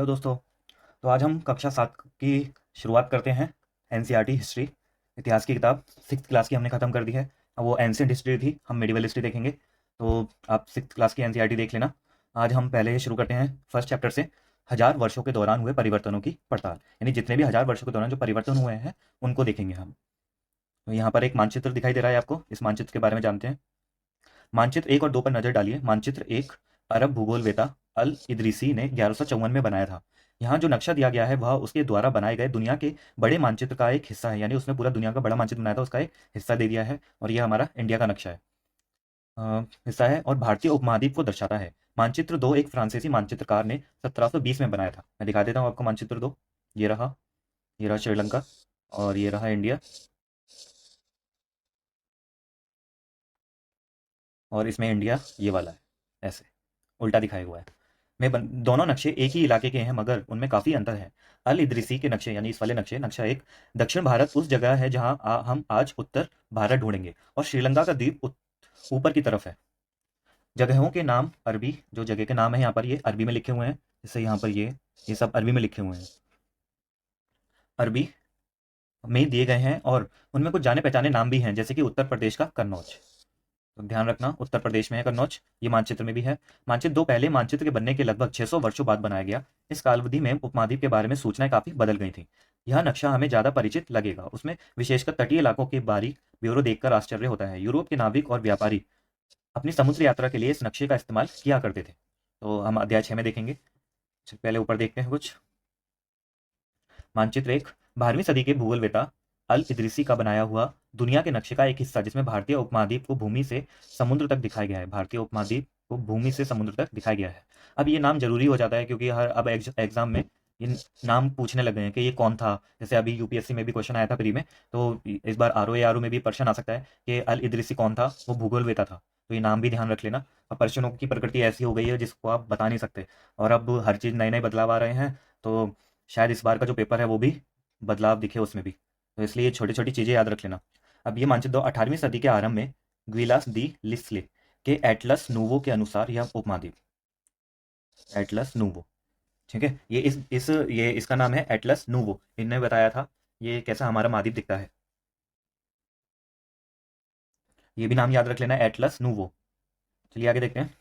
Hello दोस्तों। तो आज हम कक्षा 7 की शुरुआत करते हैं। एनसीईआरटी हिस्ट्री, इतिहास की किताब 6th क्लास की हमने ख़त्म कर दी है। अब वो एंशिएंट हिस्ट्री थी, हम मिडिवल हिस्ट्री देखेंगे। तो आप 6th क्लास की एनसीईआरटी देख लेना। आज हम पहले शुरू करते हैं फर्स्ट चैप्टर से, हज़ार वर्षों के दौरान हुए परिवर्तनों की पड़ताल। यानी जितने भी 1000 वर्षों के दौरान जो परिवर्तन हुए हैं उनको देखेंगे हम। तो यहाँ पर एक मानचित्र दिखाई दे रहा है आपको, इस मानचित्र के बारे में जानते हैं। मानचित्र 1 और 2 पर नजर डालिए। मानचित्र 1 अरब भूगोलवेता अल इदरीसी ने 1154 में बनाया था। यहाँ जो नक्शा दिया गया है वह उसके द्वारा बनाए गए दुनिया के बड़े मानचित्र का एक हिस्सा है, यानी उसने पूरा दुनिया का बड़ा मानचित्र बनाया था, उसका एक हिस्सा दे दिया है। और यह हमारा इंडिया का नक्शा है, हिस्सा है, और भारतीय उपमहाद्वीप को दर्शाता है। मानचित्र 2 एक फ्रांसीसी मानचित्रकार ने 1720 में बनाया था। मैं दिखा देता हूँ आपको मानचित्र 2। ये रहा श्रीलंका, और ये रहा इंडिया, और इसमें इंडिया ये वाला है, ऐसे उल्टा दिखाया हुआ है। दोनों नक्शे एक ही इलाके के हैं मगर उनमें काफ़ी अंतर है। अल इदरीसी के नक्शे यानी इस वाले नक्शे, नक्शा एक, दक्षिण भारत उस जगह है जहां हम आज उत्तर भारत ढूंढेंगे, और श्रीलंका का द्वीप ऊपर की तरफ है। जगहों के नाम अरबी, जो जगह के नाम है यहाँ पर ये अरबी में लिखे हुए हैं। जैसे यहाँ पर ये सब अरबी में लिखे हुए हैं, अरबी में दिए गए हैं, और उनमें कुछ जाने पहचाने नाम भी हैं, जैसे कि उत्तर प्रदेश का कन्नौज। तो ध्यान रखना, उत्तर प्रदेश में है कन्नौज, ये मानचित्र में भी है। मानचित्र 2 पहले मानचित्र के बनने के लगभग 600 वर्षों बाद बनाया गया। इस काल अवधि में उपमहाद्वीप के बारे में सूचनाएं काफी बदल गई थी। यह नक्शा हमें ज्यादा परिचित लगेगा, उसमें विशेषकर तटीय इलाकों के बारीक ब्यौरे देखकर आश्चर्य होता है। यूरोप के नाविक और व्यापारी अपनी समुद्र यात्रा के लिए इस नक्शे का इस्तेमाल किया करते थे। तो हम अध्याय 6 में देखेंगे। पहले ऊपर देखते हैं कुछ। मानचित्र 1 12वीं सदी के भूगोलवेता अल इदरीसी का बनाया हुआ दुनिया के नक्शे का एक हिस्सा, जिसमें भारतीय उपमहाद्वीप को भूमि से समुद्र तक दिखाया गया है। भारतीय उपमहाद्वीप को भूमि से समुद्र तक दिखाया गया है। अब ये नाम जरूरी हो जाता है क्योंकि हर अब एग्जाम में ये नाम पूछने लगे हैं कि ये कौन था। जैसे अभी यूपीएससी में भी क्वेश्चन आया था प्री में, तो इस बार आरओ में भी प्रश्न आ सकता है कि अल इदरीसी कौन था, वो भूगोलवेता था। तो ये नाम भी ध्यान रख लेना। अब प्रश्नों की प्रकृति ऐसी हो गई है जिसको आप बता नहीं सकते, और अब हर चीज़ नए नए बदलाव आ रहे हैं, तो शायद इस बार का जो पेपर है वो भी बदलाव दिखे उसमें भी। तो इसलिए छोटी छोटी चीज़ें याद रख लेना। अब ये मानचित्र 18वीं सदी के आरंभ में ग्विलास दी लिस्ले के एटलस नूवो के अनुसार यह उपमहाद्वीप, एटलस नूवो, ठीक है, ये इसका नाम है एटलस नूवो। इन्होंने बताया था ये कैसा हमारा महाद्वीप दिखता है। ये भी नाम याद रख लेना, एटलस नूवो। चलिए आगे देखते हैं।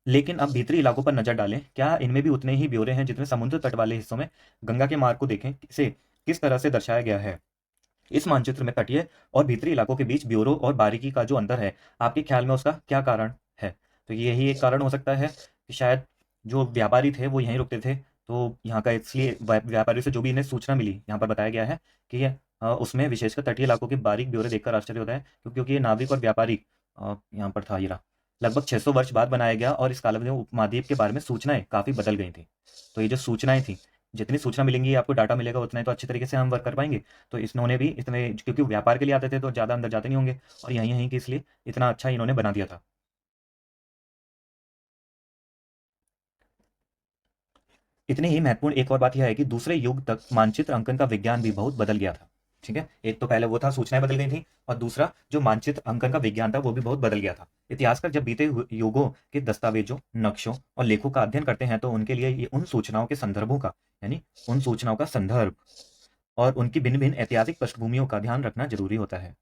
लेकिन अब भीतरी इलाकों पर नजर डालें, क्या इनमें भी उतने ही ब्यौरे हैं जितने समुद्र तट वाले हिस्सों में। गंगा के मार्ग को देखें, इसे किस तरह से दर्शाया गया है। इस मानचित्र में तटीय और भीतरी इलाकों के बीच ब्यूरो और बारीकी का जो अंतर है, आपके ख्याल में उसका क्या कारण है। तो यही एक कारण हो सकता है कि शायद जो व्यापारी थे वो यहीं रुकते थे, तो यहाँ का इसलिए व्यापारियों से जो भी इन्हें सूचना मिली यहाँ पर बताया गया है कि उसमें विशेषकर तटीय इलाकों के बारीक ब्यौरे देखकर आश्चर्य होता है, क्योंकि ये नाविक और व्यापारी यहाँ पर था। ये रहा। लगभग 600 वर्ष बाद बनाया गया, और इस कालावधि में उपमहाद्वीप के बारे में सूचनाएं काफी बदल गई थी। तो ये जो सूचनाएं थी, जितनी सूचना मिलेंगी आपको डाटा मिलेगा, उतना ही तो अच्छे तरीके से हम वर्क कर पाएंगे। तो इन्होंने भी इतने, क्योंकि व्यापार के लिए आते थे तो ज़्यादा अंदर जाते नहीं होंगे, और यहीं यहीं के इसलिए इतना अच्छा इन्होंने बना दिया था। इतनी ही महत्वपूर्ण एक और बात यह है कि दूसरे युग तक मानचित्र अंकन का विज्ञान भी बहुत बदल गया था। ठीक है, एक तो पहले वो था, सूचनाएं बदल गई थी, और दूसरा जो मानचित्र अंकन का विज्ञान था वो भी बहुत बदल गया था। इतिहासकार जब बीते युगों के दस्तावेजों, नक्शों और लेखों का अध्ययन करते हैं तो उनके लिए ये उन सूचनाओं के संदर्भों का, यानी उन सूचनाओं का संदर्भ और उनकी भिन्न भिन्न ऐतिहासिक पृष्ठभूमियों का ध्यान रखना जरूरी होता है।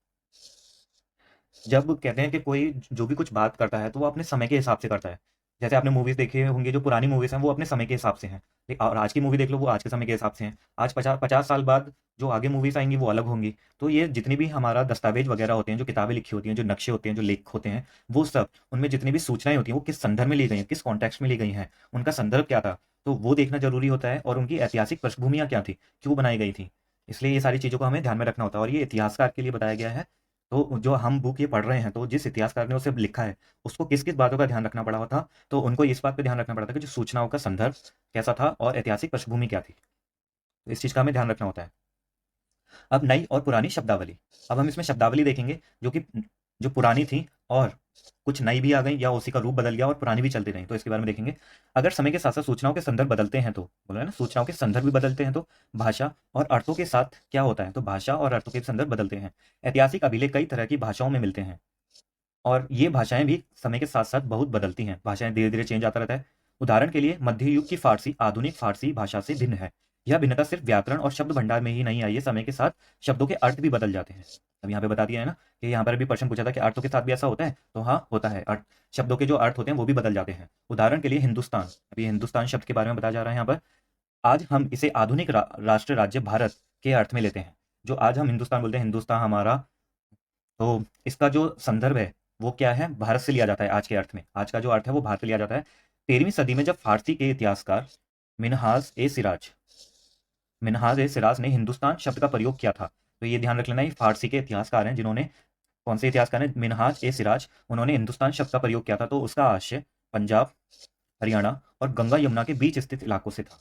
जब कहते हैं कि कोई जो भी कुछ बात करता है तो वो अपने समय के हिसाब से करता है। जैसे आपने मूवीज देखी होंगी, जो पुरानी मूवीज हैं वो अपने समय के हिसाब से हैं, और आज की मूवी देख लो वो आज के समय के हिसाब से हैं। आज 50-50 साल बाद जो आगे मूवीज आएंगी वो अलग होंगी। तो ये जितनी भी हमारा दस्तावेज वगैरह होते हैं, जो किताबें लिखी होती हैं, जो नक्शे होते हैं, जो लेख होते हैं, वो सब, उनमें जितनी भी सूचनाएं होती हैं वो किस संदर्भ में ली गई हैं, किस कॉन्टेक्स्ट में ली गई हैं, उनका संदर्भ क्या था, तो वो देखना जरूरी होता है, और उनकी ऐतिहासिक पृष्ठभूमियाँ क्या थी, क्यों बनाई गई थी। इसलिए ये सारी चीज़ों को हमें ध्यान में रखना होता है, और ये इतिहासकार के लिए बताया गया है। तो जो हम बुक ये पढ़ रहे हैं, तो जिस इतिहासकार ने उसे लिखा है उसको किस किस बातों का ध्यान रखना पड़ा था, तो उनको इस बात पे ध्यान रखना पड़ा था कि जो सूचनाओं का संदर्भ कैसा था और ऐतिहासिक पृष्ठभूमि क्या थी। तो इस चीज़ का हमें ध्यान रखना होता है। अब नई और पुरानी शब्दावली। अब हम इसमें शब्दावली देखेंगे जो पुरानी थी, और कुछ नई भी आ गई या उसी का रूप बदल गया, और पुरानी भी चलती रही, तो इसके बारे में देखेंगे। अगर समय के साथ साथ सूचनाओं के संदर्भ बदलते हैं तो, बोला है ना, सूचनाओं के संदर्भ भी बदलते हैं, तो भाषा और अर्थों के साथ क्या होता है, तो भाषा और अर्थों के संदर्भ बदलते हैं। ऐतिहासिक अभिलेख कई तरह की भाषाओं में मिलते हैं, और ये भाषाएं भी समय के साथ साथ बहुत बदलती हैं, भाषाएं धीरे धीरे चेंज आता रहता है। उदाहरण के लिए मध्य युग की फारसी आधुनिक फारसी भाषा से भिन्न है। यह भिन्नता सिर्फ व्याकरण और शब्द भंडार में ही नहीं आई है, समय के साथ शब्दों के अर्थ भी बदल जाते हैं। अब यहाँ पे बता दिया है ना कि यहाँ पर भी प्रश्न पूछा था कि अर्थों के साथ भी ऐसा होता है, तो हाँ होता है। अर्थ, शब्दों के जो अर्थ होते हैं वो भी बदल जाते हैं। उदाहरण के लिए हिंदुस्तान, अभी हिंदुस्तान शब्द के बारे में बताया जा रहा है यहाँ पर। आज हम इसे आधुनिक राष्ट्र राज्य भारत के अर्थ में लेते हैं। जो आज हम हिंदुस्तान बोलते हैं, हिंदुस्तान हमारा, तो इसका जो संदर्भ है वो क्या है, भारत से लिया जाता है। आज के अर्थ में, आज का जो अर्थ है वो भारत से लिया जाता है। 13वीं सदी में जब फारसी के इतिहासकार मिनहाज ए सिराज ने हिंदुस्तान शब्द का प्रयोग किया था, तो ये ध्यान रख लेना, ये फारसी के इतिहासकार हैं जिन्होंने, कौन से इतिहासकार हैं, मिनहाज ए सिराज, उन्होंने हिंदुस्तान शब्द का प्रयोग किया था। तो उसका आशय पंजाब, हरियाणा और गंगा यमुना के बीच स्थित इलाकों से था।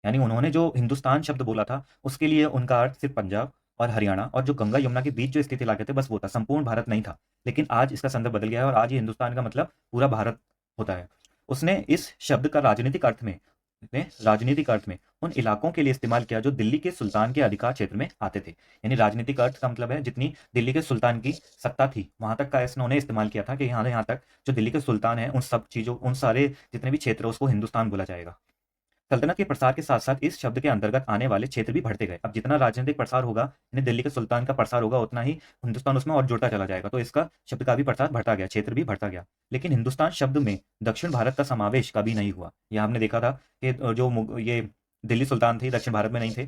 यानी उन्होंने जो हिंदुस्तान शब्द बोला था उसके लिए उनका अर्थ सिर्फ पंजाब और हरियाणा और जो गंगा यमुना के बीच जो स्थित इलाके थे बस वो था, संपूर्ण भारत नहीं था। लेकिन आज इसका संदर्भ बदल गया है और आज ये हिंदुस्तान का मतलब पूरा भारत होता है। उसने इस शब्द का राजनीतिक अर्थ में उन इलाकों के लिए इस्तेमाल किया जो दिल्ली के सुल्तान के अधिकार क्षेत्र में आते थे। यानी राजनीतिक अर्थ का मतलब है जितनी दिल्ली के सुल्तान की सत्ता थी वहां तक का इन्होंने इस्तेमाल किया था कि यहाँ तक जो दिल्ली के सुल्तान है उन सब चीजों, उन सारे जितने भी क्षेत्र उसको हिंदुस्तान बोला जाएगा। सल्तनत के प्रसार के साथ साथ इस शब्द के अंतर्गत आने वाले क्षेत्र भी बढ़ते गए। अब जितना राजनीतिक प्रसार होगा, यानी दिल्ली के सुल्तान का प्रसार होगा, उतना ही हिंदुस्तान उसमें और जुड़ता चला जाएगा। तो इसका शब्द का भी प्रसार बढ़ता गया, क्षेत्र भी बढ़ता गया। लेकिन हिंदुस्तान शब्द में दक्षिण भारत का समावेश कभी नहीं हुआ। यह हमने देखा था कि ये दिल्ली सुल्तान थे दक्षिण भारत में नहीं थे,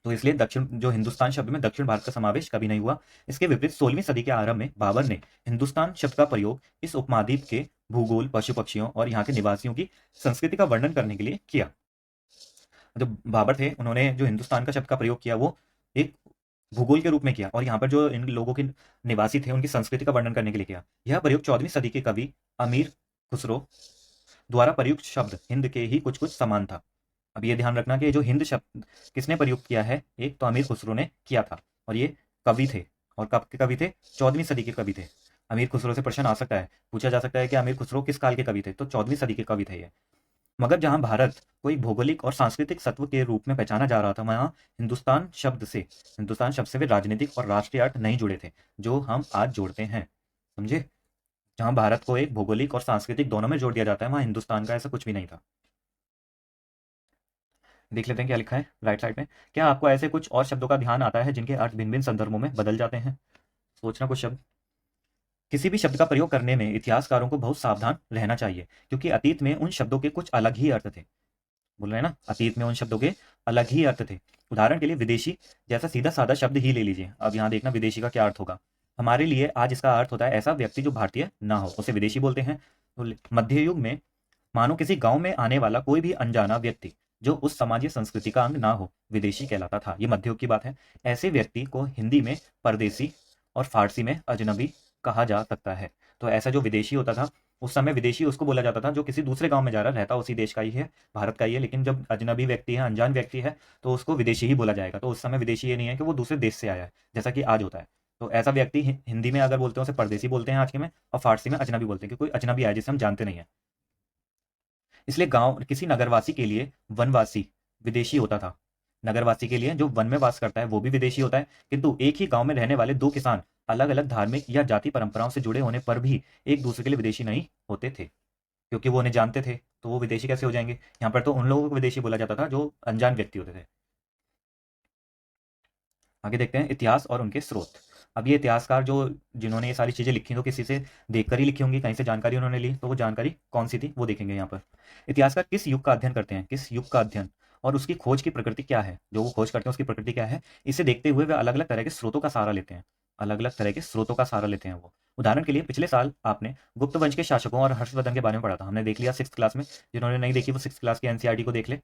तो इसलिए दक्षिण जो हिंदुस्तान शब्द में दक्षिण भारत का समावेश कभी नहीं हुआ। इसके विपरीत 16वीं सदी के आरंभ में बाबर ने हिंदुस्तान शब्द का प्रयोग इस उपमहाद्वीप के भूगोल, पशु पक्षियों और यहाँ के निवासियों की संस्कृति का वर्णन करने के लिए किया। जो बाबर थे उन्होंने जो हिंदुस्तान का शब्द का प्रयोग किया वो एक भूगोल के रूप में किया और यहाँ पर जो इन लोगों के निवासी थे उनकी संस्कृति का वर्णन करने के लिए किया। यह प्रयोग 14वीं सदी के कवि अमीर खुसरो द्वारा प्रयुक्त शब्द हिंद के ही कुछ कुछ समान था। अब ये ध्यान रखना कि जो हिंद शब्द किसने प्रयुक्त किया है, एक तो अमीर खुसरो ने किया था और ये कवि थे। और कब के कवि थे, 14वीं सदी के कवि थे। अमीर खुसरो से प्रश्न आ सकता है, पूछा जा सकता है कि अमीर खुसरो किस काल के कवि थे, तो 14वीं सदी के कवि थे ये। मगर जहां भारत को एक भौगोलिक और सांस्कृतिक सत्व के रूप में पहचाना जा रहा था, वहां हिंदुस्तान शब्द से वे राजनीतिक और राष्ट्रीय अर्थ नहीं जुड़े थे जो हम आज जोड़ते हैं। समझे, जहां भारत को एक भौगोलिक और सांस्कृतिक दोनों में जोड़ दिया जाता है, वहां हिंदुस्तान का ऐसा कुछ भी नहीं था। देख लेते हैं क्या लिखा है राइट साइड में। क्या आपको ऐसे कुछ और शब्दों का ध्यान आता है जिनके अर्थ भिन्न भिन्न संदर्भों में बदल जाते हैं? सोचना कुछ शब्द। किसी भी शब्द का प्रयोग करने में इतिहासकारों को बहुत सावधान रहना चाहिए, क्योंकि अतीत में उन शब्दों के कुछ अलग ही अर्थ थे। बोल रहे हैं ना, अतीत में उन शब्दों के अलग ही अर्थ थे। उदाहरण के लिए विदेशी जैसा सीधा साधा शब्द ही ले लीजिए। अब यहाँ देखना विदेशी का क्या अर्थ होगा। हमारे लिए आज इसका अर्थ होता है ऐसा व्यक्ति जो भारतीय ना हो, उसे विदेशी बोलते हैं। तो मध्य युग में मानो किसी गांव में आने वाला कोई भी अनजाना व्यक्ति जो उस समाज या संस्कृति का अंग ना हो, विदेशी कहलाता था। ये मध्य युग की बात है। ऐसे व्यक्ति को हिंदी में परदेसी और फारसी में अजनबी कहा जा सकता है। तो ऐसा जो विदेशी होता था उस समय, विदेशी उसको बोला जाता था जो किसी दूसरे गांव में जा रहा, रहता उसी देश का ही है, भारत का ही है, लेकिन जब अजनबी व्यक्ति है, अनजान व्यक्ति है, तो उसको विदेशी ही बोला जाएगा। तो उस समय विदेशी ये नहीं है कि वो दूसरे देश से आया है जैसा कि आज होता है। तो ऐसा व्यक्ति हिंदी में अगर बोलते हैं उसे परदेसी बोलते हैं आज के में, और फारसी में अजनबी बोलते हैं कि कोई अजनबी आया जिसे हम जानते नहीं है। इसलिए गांव किसी नगरवासी के लिए वनवासी विदेशी होता था। नगरवासी के लिए जो वन में वास करता है वो भी विदेशी होता है। किंतु एक ही गांव में रहने वाले दो किसान अलग अलग धार्मिक या जाति परंपराओं से जुड़े होने पर भी एक दूसरे के लिए विदेशी नहीं होते थे, क्योंकि वो उन्हें जानते थे। तो वो विदेशी कैसे हो जाएंगे? यहाँ पर तो उन लोगों को विदेशी बोला जाता था जो अनजान व्यक्ति होते थे। आगे देखते हैं इतिहास और उनके स्रोत। अब ये इतिहासकार जो जिन्होंने ये सारी चीजें लिखी तो किसी से देखकर ही लिखी होंगी, कहीं से जानकारी उन्होंने ली, तो वो जानकारी कौन सी थी वो देखेंगे यहाँ पर। इतिहासकार किस युग का अध्ययन करते हैं, किस युग का अध्ययन और उसकी खोज की प्रकृति क्या है, जो वो खोज करते हैं उसकी प्रकृति क्या है, इसे देखते हुए वे अलग अलग तरह के स्रोतों का सहारा लेते हैं। अलग अलग तरह के स्रोतों का सहारा लेते हैं वो। उदाहरण के लिए पिछले साल आपने गुप्त वंश के शासकों और हर्षवर्धन के बारे में पढ़ा था, हमने देख लिया 6th क्लास में। जिन्होंने नहीं देखी वो 6th क्लास की एनसीईआरटी को देख ले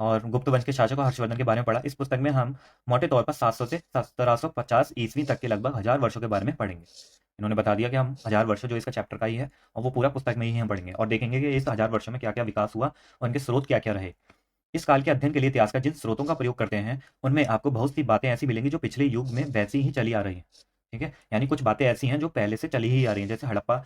और गुप्त वंश के शासक हर्षवर्धन के बारे में पढ़ा। इस पुस्तक में हम मोटे तौर पर 700 से 1750 ईस्वी तक के लगभग 1000 वर्षों के बारे में पढ़ेंगे। इन्होंने बता दिया कि हम 1000 वर्ष जो इसका चैप्टर का ही है और वो पूरा पुस्तक में ही हम पढ़ेंगे और देखेंगे कि इस 1000 वर्षों में क्या क्या विकास हुआ और इनके स्रोत क्या क्या रहे। इस काल के अध्ययन के लिए इतिहासकार जिन स्रोतों का प्रयोग करते हैं उनमें आपको बहुत सी बातें ऐसी मिलेंगी जो पिछले युग में वैसी ही चली आ रही है। ठीक है, यानी कुछ बातें ऐसी हैं जो पहले से चली ही आ रही हैं। जैसे हड़प्पा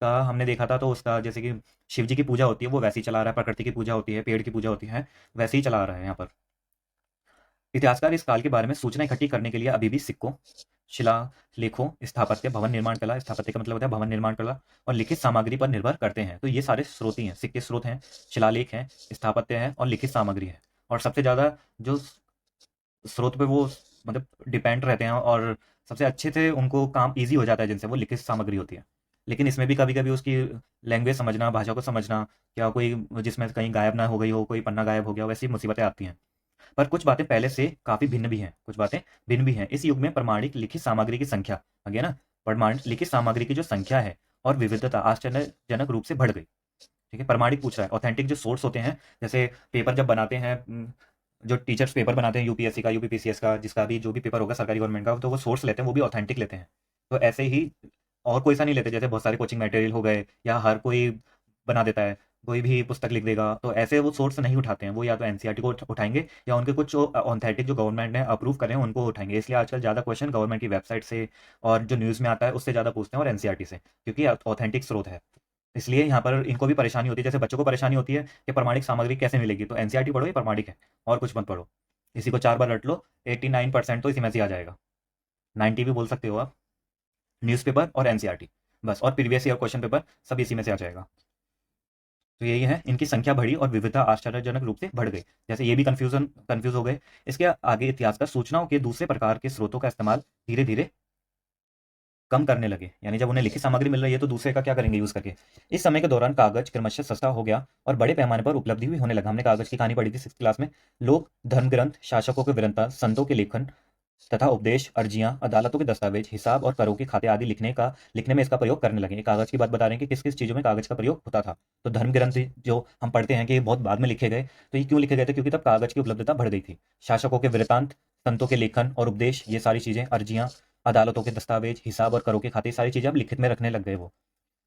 का हमने देखा था, तो उसका जैसे कि शिव जी की पूजा होती है वो वैसे ही चला रहा है, प्रकृति की पूजा होती है, पेड़ की पूजा होती है, वैसे ही चला आ रहा है यहाँ पर। इतिहासकार इस काल के बारे में सूचना इकट्ठी करने के लिए अभी भी सिक्कों, शिलालेखों, स्थापत्य, भवन निर्माण कला, स्थापत्य का मतलब होता है भवन निर्माण कला, और लिखित सामग्री पर निर्भर करते हैं। तो ये सारे स्रोत ही हैं, सिक्के स्रोत हैं, शिलालेख हैं, स्थापत्य है और लिखित सामग्री है। और सबसे ज़्यादा जो स्रोत पे वो मतलब डिपेंड रहते हैं और सबसे अच्छे से उनको काम ईज़ी हो जाता है जिनसे, वो लिखित सामग्री होती है। लेकिन इसमें भी कभी-कभी उसकी लैंग्वेज समझना, भाषा को समझना, क्या कोई जिसमें कहीं गायब ना हो गई हो, कोई पन्ना गायब हो गया हो, वैसी मुसीबतें आती हैं। पर कुछ बातें पहले से काफ़ी भिन्न भी हैं, कुछ बातें भिन्न भी हैं। इस युग में प्रमाणिक लिखित सामग्री की संख्या, आ गया ना? प्रमाणिक लिखित सामग्री की जो संख्या है और विविधता आश्चर्यजनक रूप से बढ़ गई। ठीक है? प्रमाणिक पूछ रहा है, ऑथेंटिक जो सोर्स होते हैं, जैसे पेपर जब बनाते हैं, जो टीचर्स पेपर बनाते हैं यूपीएससी का, यूपीपीसीएस का, जिसका भी जो भी पेपर होगा सरकारी गवर्नमेंट का, तो वो सोर्स लेते हैं, वो भी ऑथेंटिक लेते हैं। तो ऐसे ही और कोई सा नहीं लेते, जैसे बहुत सारे कोचिंग मटेरियल हो गए या हर कोई बना देता है, कोई भी पुस्तक लिख देगा, तो ऐसे वो सोर्स नहीं उठाते हैं। वो या तो एनसीईआरटी को उठाएंगे या उनके कुछ ऑथेंटिक जो गवर्नमेंट ने अप्रूव करे हैं उनको उठाएंगे। इसलिए आजकल ज़्यादा क्वेश्चन गवर्नमेंट की वेबसाइट से और जो न्यूज़ में आता है उससे ज़्यादा पूछते हैं, और एनसीईआरटी से, क्योंकि ऑथेंटिक स्रोत है। इसलिए यहाँ पर इनको भी परेशानी होती है, जैसे बच्चों को परेशानी होती है कि प्रमाणिक सामग्री कैसे मिलेगी, तो एनसीईआरटी पढ़ो, ये प्रमाणिक है, और कुछ मत पढ़ो। इसी को 4 बार रट लो, 89% तो इसी में से आ जाएगा। 90 भी बोल सकते हो आप। न्यूज़पेपर और एनसीईआरटी बस, और प्रीवियस ईयर क्वेश्चन पेपर सब इसी में से आ जाएगा। तो यही है, इनकी संख्या बढ़ी और विविधता आश्चर्यजनक रूप से बढ़ गई। जैसे ये भी कंफ्यूज हो गए। इसके आगे इतिहासकार सूचनाओं के दूसरे प्रकार के स्रोतों का इस्तेमाल धीरे धीरे कम करने लगे। यानी जब उन्हें लिखित सामग्री मिल रही है तो दूसरे का क्या करेंगे यूज करके। इस समय के दौरान कागज क्रमशः सस्ता हो गया और बड़े पैमाने पर उपलब्धि भी होने लगा। हमने कागज की कहानी पढ़ी थी 6th क्लास में। लोग धर्म ग्रंथ, शासकों के वृत्तांत, संतों के लेखन तथा उपदेश, अर्जियां, अदालतों के दस्तावेज, हिसाब और करों के खाते आदि लिखने में इसका प्रयोग करने लगे। ये कागज की बात बता रहे हैं कि किस किस चीज़ों में कागज का प्रयोग होता था। तो धर्म ग्रंथ जो हम पढ़ते हैं कि ये बहुत बाद में लिखे गए, तो ये क्यों लिखे गए थे? क्योंकि तब कागज की उपलब्धता बढ़ गई थी। शासकों के वृत्तांत, संतों के लेखन और उपदेश, ये सारी चीज़ें, अर्जियां, अदालतों के दस्तावेज, हिसाब और करों के खाते, सारी चीज़ें अब लिखित में रखने लग गए वो।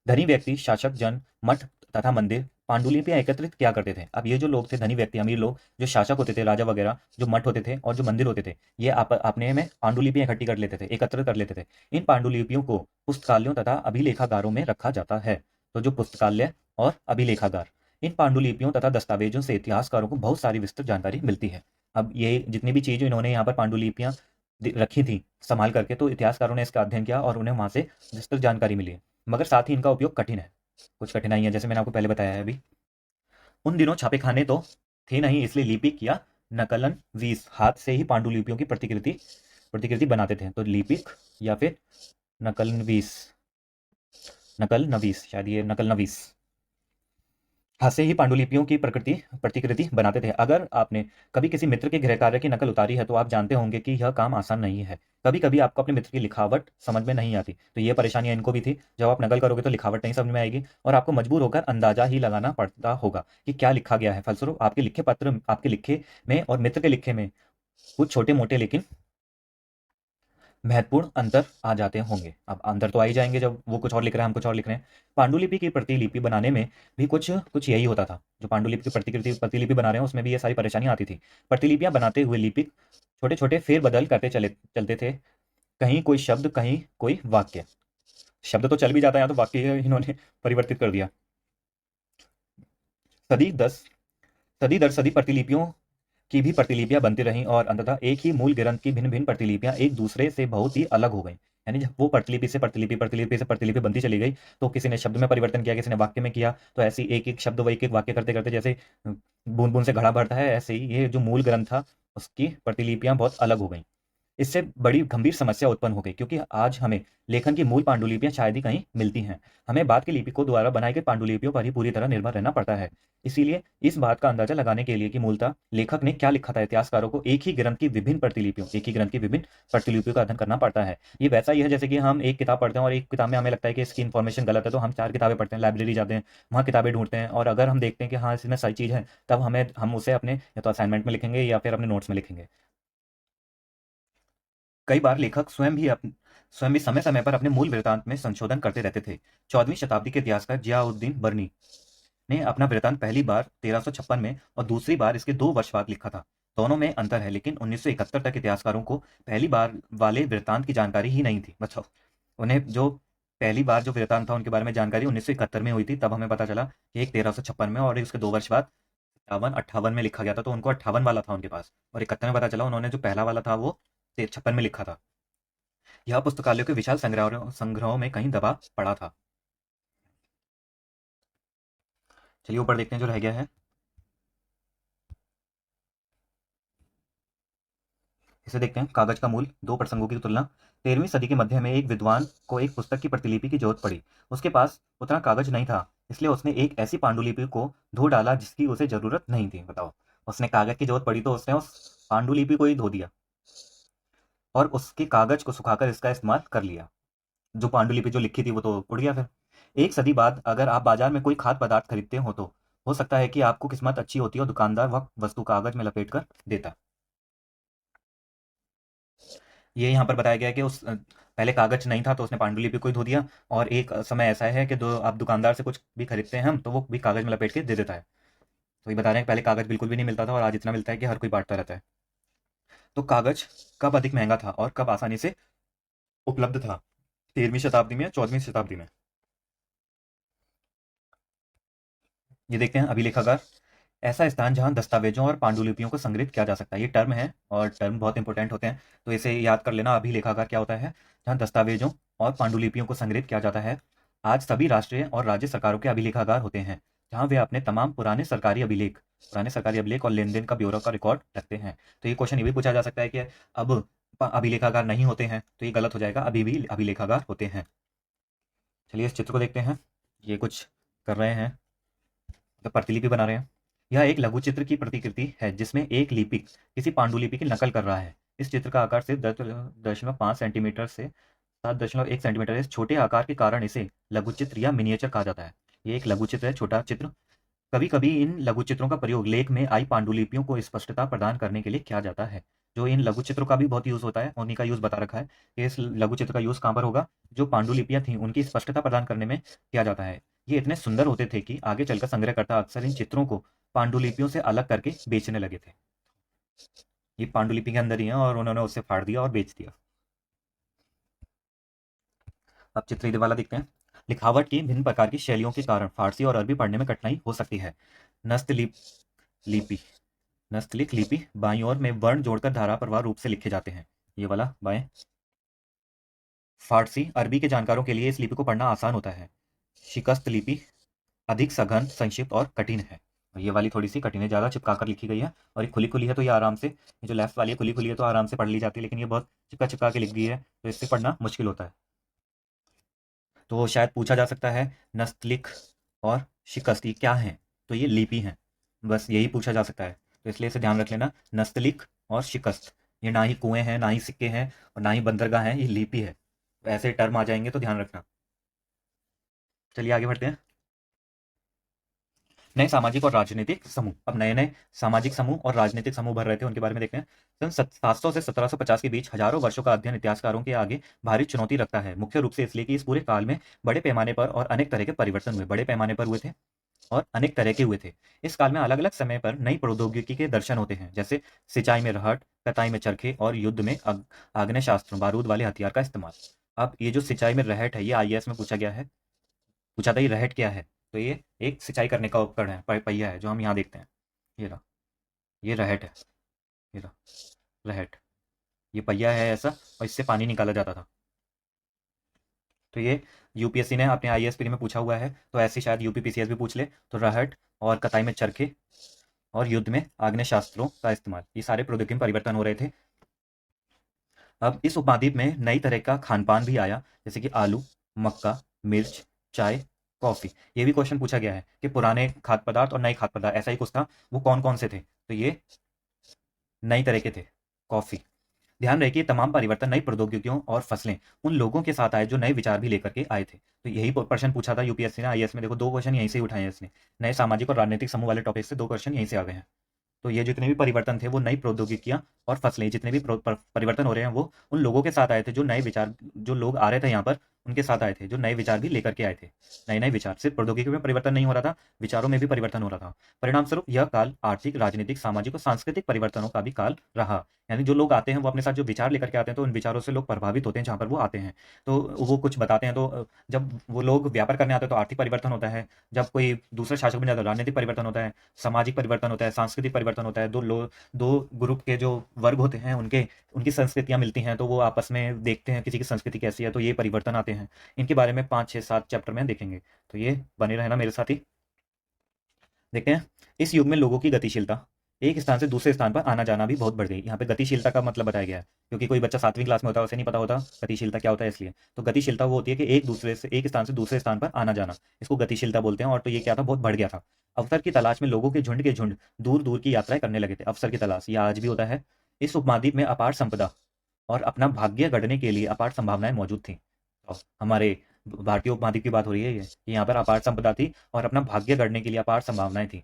धनी व्यक्ति, शासक, जन, मठ तथा मंदिर पांडुलिपियां एकत्रित किया करते थे। अब ये जो लोग थे, धनी व्यक्ति, अमीर लोग, जो शासक होते थे, राजा वगैरह, जो मठ होते थे और जो मंदिर होते थे, ये अपने में पांडुलिपियां इकट्ठी कर लेते थे, एकत्र कर लेते थे। इन पांडुलिपियों को पुस्तकालयों तथा अभिलेखागारों में रखा जाता है। तो जो पुस्तकालय और अभिलेखागार, इन पांडुलिपियों तथा दस्तावेजों से इतिहासकारों को बहुत सारी विस्तृत जानकारी मिलती है। अब ये जितनी भी चीज़ें इन्होंने यहाँ पर पांडुलिपियां रखी थी संभाल करके, तो इतिहासकारों ने इसका अध्ययन किया और उन्हें वहां से विस्तृत जानकारी मिली। मगर साथ ही इनका उपयोग कठिन है, कुछ कठिनाइयाँ जैसे मैंने आपको पहले बताया है अभी। उन दिनों छापेखाने तो थे नहीं, इसलिए लिपिक या नकलन वीस हाथ से ही पांडुलिपियों की प्रतिकृति प्रतिकृति बनाते थे। तो लिपिक या फिर नकलन वीस, नकल नवीस, शायद ये नकल नवीस, हाथ से ही पांडुलिपियों की प्रकृति प्रतिकृति बनाते थे। अगर आपने कभी किसी मित्र के गृह कार्य की नकल उतारी है तो आप जानते होंगे कि यह काम आसान नहीं है। कभी कभी आपको अपने मित्र की लिखावट समझ में नहीं आती, तो ये परेशानियां इनको भी थी। जब आप नकल करोगे तो लिखावट नहीं समझ में आएगी और आपको मजबूर होकर अंदाजा ही लगाना पड़ता होगा कि क्या लिखा गया है। फलस्वरूप आपके लिखे पत्र, आपके लिखे में और मित्र के लिखे में कुछ छोटे मोटे लेकिन महत्वपूर्ण अंतर आ जाते होंगे। अब अंतर तो आ ही जाएंगे, जब वो कुछ और लिख रहे हैं, हम कुछ और लिख रहे हैं। पांडुलिपि की प्रतिलिपि बनाने में भी कुछ कुछ यही होता था। जो पांडुलिपि की प्रतिलिपि बना रहे हैं उसमें भी ये सारी परेशानियां आती थी। प्रतिलिपियां बनाते हुए लिपिक छोटे छोटे फेरबदल करते चलते थे। कहीं कोई शब्द, कहीं कोई वाक्य। शब्द तो चल भी जाता है, यहाँ तो वाक्य इन्होंने परिवर्तित कर दिया। सदी दस सदी दर सदी प्रतिलिपियों की भी प्रतिलिपियां बनती रहीं और अंततः एक ही मूल ग्रंथ की भिन्न भिन्न प्रतिलिपियां एक दूसरे से बहुत ही अलग हो गई। यानी जब वो प्रतिलिपि से प्रतिलिपि, प्रतिलिपि से प्रतिलिपि बनती चली गई, तो किसी ने शब्द में परिवर्तन किया, किसी ने वाक्य में किया, तो ऐसे एक एक शब्द व एक एक वाक्य करते करते, जैसे बूंद बूंद से घड़ा भरता है, ऐसे ही ये जो मूल ग्रंथ था उसकी प्रतिलिपियां बहुत अलग हो गई। इससे बड़ी गंभीर समस्या उत्पन्न हो गई, क्योंकि आज हमें लेखन की मूल पांडुलिपियां शायद ही कहीं मिलती हैं। हमें बाद के लिपिकों द्वारा बनाई गई पांडुलिपियों पर ही पूरी तरह निर्भर रहना पड़ता है। इसीलिए इस बात का अंदाजा लगाने के लिए कि मूलतः लेखक ने क्या लिखा था, इतिहासकारों को एक ही ग्रंथ की विभिन्न प्रतिलिपियों का अध्ययन करना पड़ता है। ये वैसा ही है जैसे कि हम एक किताब पढ़ते हैं और एक किताब में हमें लगता है कि इसकी इन्फॉर्मेशन गलत है, तो हम 4 किताबें पढ़ते हैं, लाइब्रेरी जाते हैं, वहाँ किताबें ढूंढते हैं, और अगर हम देखते हैं कि हाँ इसमें सही चीज़ है, तब हम उसे अपने या तो असाइनमेंट में लिखेंगे या फिर अपने नोट्स में लिखेंगे। कई बार लेखक स्वयं भी समय समय पर अपने मूल वृत्तांत में संशोधन करते रहते थे। 14वीं शताब्दी के इतिहासकार जियाउद्दीन बर्नी ने अपना वृत्तांत पहली बार 1356 में और दूसरी बार इसके 2 वर्ष बाद लिखा था। दोनों में अंतर है, लेकिन 1971 तक इतिहासकारों को पहली बार वाले वृत्तांत की जानकारी ही नहीं थी। बताओ, उन्हें जो पहली बार जो वृत्तांत था उनके बारे में जानकारी 1971 में हुई थी, तब हमें पता चला कि एक 1356 में और उसके 2 वर्ष बाद 57-58 में लिखा गया था। तो उनको 58 वाला था उनके पास, और 71 में पता चला उन्होंने जो पहला वाला था वो 56 में लिखा था। यह पुस्तकालयों के विशाल संग्रहों में कहीं दबा पड़ा था। चलिए ऊपर देखते हैं जो रह गया है। इसे देखते हैं। कागज का मूल, दो प्रसंगों की तुलना। 13वीं सदी के मध्य में एक विद्वान को एक पुस्तक की प्रतिलिपि की जरूरत पड़ी। उसके पास उतना कागज नहीं था, इसलिए उसने एक ऐसी पांडुलिपि को धो डाला जिसकी उसे जरूरत नहीं थी। बताओ, उसने कागज की जरूरत पड़ी तो उसने उस पांडुलिपि को ही धो दिया और उसके कागज को सुखाकर इसका इस्तेमाल कर लिया। जो पांडुलिपि जो लिखी थी वो तो उड़ गया फिर। एक सदी बाद अगर आप बाजार में कोई खाद्य पदार्थ खरीदते हो तो हो सकता है कि आपको किस्मत अच्छी होती है और दुकानदार वह वस्तु कागज में लपेट कर देता। ये यहाँ पर बताया गया है कि पहले कागज नहीं था तो उसने पांडुलिपि को ही धो दिया, और एक समय ऐसा है कि दो आप दुकानदार से कुछ भी खरीदते हैं हम तो वो भी कागज में लपेट के दे देता है। तो ये बता रहे हैं कि पहले कागज बिल्कुल भी नहीं मिलता था और आज इतना मिलता है कि हर कोई बांटता रहता है। तो कागज कब अधिक महंगा था और कब आसानी से उपलब्ध था? 13वीं शताब्दी में या 14वीं शताब्दी में? ये देखते हैं। अभिलेखागार, ऐसा स्थान जहां दस्तावेजों और पांडुलिपियों को संग्रहित किया जा सकता है। ये टर्म है और टर्म बहुत इंपॉर्टेंट होते हैं, तो इसे याद कर लेना। अभिलेखागार क्या होता है? जहां दस्तावेजों और पांडुलिपियों को संग्रहित किया जाता है। आज सभी राष्ट्रीय और राज्य सरकारों के अभिलेखागार होते हैं जहां वे अपने तमाम पुराने सरकारी अभिलेख और लेन देन का ब्यौरा का रिकॉर्ड रखते हैं। तो ये क्वेश्चन ये भी पूछा जा सकता है कि अब अभिलेखागार नहीं होते हैं, तो ये गलत हो जाएगा, अभी भी अभिलेखागार होते हैं। चलिए इस चित्र को देखते हैं। ये कुछ कर रहे हैं, तो प्रतिलिपि बना रहे हैं। यह एक लघु चित्र की प्रतिकृति है जिसमें एक लिपिक किसी पांडुलिपि की नकल कर रहा है। इस चित्र का आकार सिर्फ 10.5 सेंटीमीटर से 7.1 सेंटीमीटर है। इस छोटे आकार के कारण इसे लघु चित्र या मिनिएचर कहा जाता है। ये एक लघु चित्र है, छोटा चित्र। कभी कभी इन लघु चित्रों का प्रयोग लेख में आई पांडुलिपियों को स्पष्टता प्रदान करने के लिए किया जाता है। जो इन लघु चित्रों का भी बहुत यूज होता है, उन्हीं का यूज बता रखा है कि इस लघु चित्र का यूज कहाँ पर होगा? जो पांडुलिपियां थी उनकी स्पष्टता प्रदान करने में किया जाता है। ये इतने सुंदर होते थे कि आगे चलकर संग्रहकर्ता अक्सर इन चित्रों को पांडुलिपियों से अलग करके बेचने लगे थे। ये पांडुलिपि के अंदर ही है और उन्होंने उसे फाड़ दिया और बेच दिया। अब चित्र इधर वाला देखते हैं। लिखावट की भिन्न प्रकार की शैलियों के कारण फारसी और अरबी पढ़ने में कठिनाई हो सकती है। लिपि नस्तलिख लिपि बाईं ओर में वर्ण जोड़कर धाराप्रवाह रूप से लिखे जाते हैं। ये वाला बाएं। फारसी अरबी के जानकारों के लिए इस लिपि को पढ़ना आसान होता है। शिकस्त लिपि अधिक सघन, संक्षिप्त और कठिन है। और ये वाली थोड़ी सी कठिन है, ज़्यादा चिपका कर लिखी गई है। और ये खुली खुली है तो ये आराम से, ये जो लेफ्ट वाली है खुली खुली है तो आराम से पढ़ ली जाती है, लेकिन ये बहुत चिपका चिपका के लिख गई है तो इससे पढ़ना मुश्किल होता है। तो शायद पूछा जा सकता है नस्तलिख और शिकस्त ये क्या है? तो ये लिपि हैं, बस यही पूछा जा सकता है। तो इसलिए इसे ध्यान रख लेना, नस्तलिख और शिकस्त। ये ना ही कुएं हैं, ना ही सिक्के हैं और ना ही बंदरगाह हैं, ये लिपि है। तो ऐसे टर्म आ जाएंगे तो ध्यान रखना। चलिए आगे बढ़ते हैं। नए सामाजिक और राजनीतिक समूह। अब नए नए सामाजिक समूह और राजनीतिक समूह भर रहे थे, उनके बारे में देखते हैं। सन 700 से 1750 के बीच हजारों वर्षों का अध्ययन इतिहासकारों के आगे भारी चुनौती रखता है, मुख्य रूप से इसलिए कि इस पूरे काल में बड़े पैमाने पर और अनेक तरह के परिवर्तन हुए, बड़े पैमाने पर हुए थे और अनेक तरह के हुए थे। इस काल में अलग अलग समय पर नई प्रौद्योगिकी के दर्शन होते हैं, जैसे सिंचाई में रहट, कताई में चरखे और युद्ध में आग्नेय शास्त्रों बारूद वाले हथियार का इस्तेमाल। अब ये जो सिंचाई में रहट है, ये आईएएस में पूछा गया है। पूछा था ये रहट क्या है? तो ये एक सिंचाई करने का उपकरण है, पहिया है, जो हम यहाँ देखते हैं। ये रहा, ये रहट है। ये रहा रहट, ये पहिया है ऐसा, और इससे पानी निकाला जाता था। तो ये यूपीएससी ने अपने आईएएस प्री में पूछा हुआ है, तो ऐसे शायद यूपीपीसीएस भी पूछ ले। तो रहट और कताई में चरखे और युद्ध में आग्नेय शास्त्रों का इस्तेमाल, ये सारे प्रौद्योगिकी में परिवर्तन हो रहे थे। अब इस उपमहाद्वीप में नई तरह का खान पान भी आया, जैसे कि आलू, मक्का, मिर्च, चाय, कॉफ़ी। ये भी क्वेश्चन पूछा गया है कि पुराने खाद्य पदार्थ और नए खाद्य पदार्थ, ऐसा ही कुछ था, वो कौन कौन से थे? तो ये नई तरह के थे। कॉफ़ी। ध्यान रहे कि ये तमाम परिवर्तन नई प्रौद्योगिकियों और फसलें उन लोगों के साथ आए जो नए विचार भी लेकर के आए थे। तो यही प्रश्न पूछा था यूपीएससी ने आईएएस में। देखो दो क्वेश्चन यहीं से ही उठाए हैं इसने, नए सामाजिक और राजनीतिक समूह वाले टॉपिक से दो क्वेश्चन यहीं से आ गए हैं। तो ये जितने भी परिवर्तन थे वो नई प्रौद्योगिकियां और फसलें, जितने भी परिवर्तन हो रहे हैं वो उन लोगों के साथ आए थे जो नए विचार, जो लोग आ रहे थे यहाँ पर उनके साथ आए थे, जो नए विचार भी लेकर के आए थे। नए नए विचार, सिर्फ प्रौद्योगिकी में परिवर्तन नहीं हो रहा था, विचारों में भी परिवर्तन हो रहा था। परिणाम स्वरूप यह काल आर्थिक, राजनीतिक, सामाजिक और सांस्कृतिक परिवर्तनों का भी काल रहा। यानी जो लोग आते हैं वो अपने साथ जो विचार लेकर के आते हैं, तो उन विचारों से लोग प्रभावित होते हैं जहाँ पर वो आते हैं। तो वो कुछ बताते हैं, तो जब वो लोग व्यापार करने आते हैं तो आर्थिक परिवर्तन होता है, जब कोई दूसरा शासक बन जाता है राजनीतिक परिवर्तन होता है, सामाजिक परिवर्तन होता है, सांस्कृतिक परिवर्तन होता है। दो ग्रुप के जो वर्ग होते हैं उनके उनकी संस्कृतियाँ मिलती हैं, तो वो आपस में देखते हैं किसी की संस्कृति कैसी है, तो ये परिवर्तन आते हैं। इनके बारे में 5 6 7 चैप्टर में देखेंगे, तो ये बने रहना मेरे साथ ही। देखते हैं, इस युग में लोगों की गतिशीलता, एक स्थान से दूसरे स्थान पर आना जाना भी बहुत बढ़ गई। यहाँ पे गतिशीलता का मतलब बताया गया है, क्योंकि कोई बच्चा 7वीं क्लास में होता है उसे नहीं पता होता गतिशीलता क्या होता है, इसलिए तो गतिशीलता वो होती है कि एक स्थान से दूसरे स्थान पर आना जाना, इसको गतिशीलता बोलते हैं। और तो ये क्या था, बहुत बढ़ गया था। अवसर की तलाश में लोगों के झुंड दूर दूर की यात्राएं करने लगे थे। अवसर की तलाश यह आज भी होता है। इस उपमहाद्वीप में अपार संपदा और अपना भाग्य गढ़ने के लिए अपार संभावनाएं मौजूद थी। तो हमारे भारतीय उपमहाद्वीप की बात हो रही है ये, कि यहाँ पर अपार संपदा थी और अपना भाग्य गढ़ने के लिए अपार संभावनाएं थी।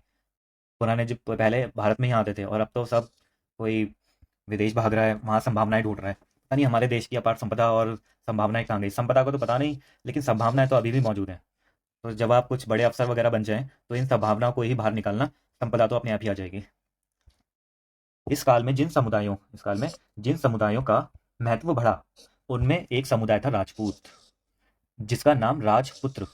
पुराने जो पहले भारत में ही आते थे, और अब तो सब कोई विदेश भाग रहा है, वहाँ संभावनाएं ढूंढ रहा है। पता नहीं हमारे देश की अपार संपदा और संभावनाएं कहाँ गई। संपदा को तो पता नहीं, लेकिन संभावनाएं तो अभी भी मौजूद हैं। तो जब आप कुछ बड़े अफसर वगैरह बन जाएं, तो इन संभावनाओं को ही बाहर निकालना, संपदा तो अपने आप ही आ जाएगी। इस काल में जिन समुदायों का महत्व बढ़ा, उनमें एक समुदाय था राजपूत, जिसका नाम राजपुत्र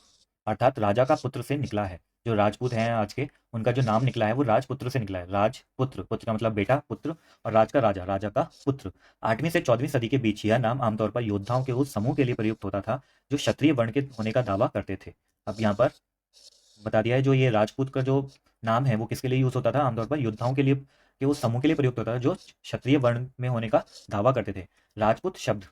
अर्थात राजा का पुत्र से निकला है। जो राजपूत हैं आज के, उनका जो नाम निकला है वो राजपुत्र से निकला है। राजपुत्र, पुत्र का मतलब बेटा, पुत्र, और राज का राजा, राजा का पुत्र। 8वीं से 14वीं सदी के बीच यह नाम आमतौर पर योद्धाओं के उस समूह के लिए प्रयुक्त होता था जो क्षत्रिय वर्ण के होने का दावा करते थे। अब यहाँ पर बता दिया है, जो ये राजपूत का जो नाम है वो किसके लिए यूज होता था, आमतौर पर योद्धाओं के लिए, कि उस समूह के लिए प्रयुक्त होता था जो क्षत्रिय वर्ण में होने का दावा करते थे। राजपूत शब्द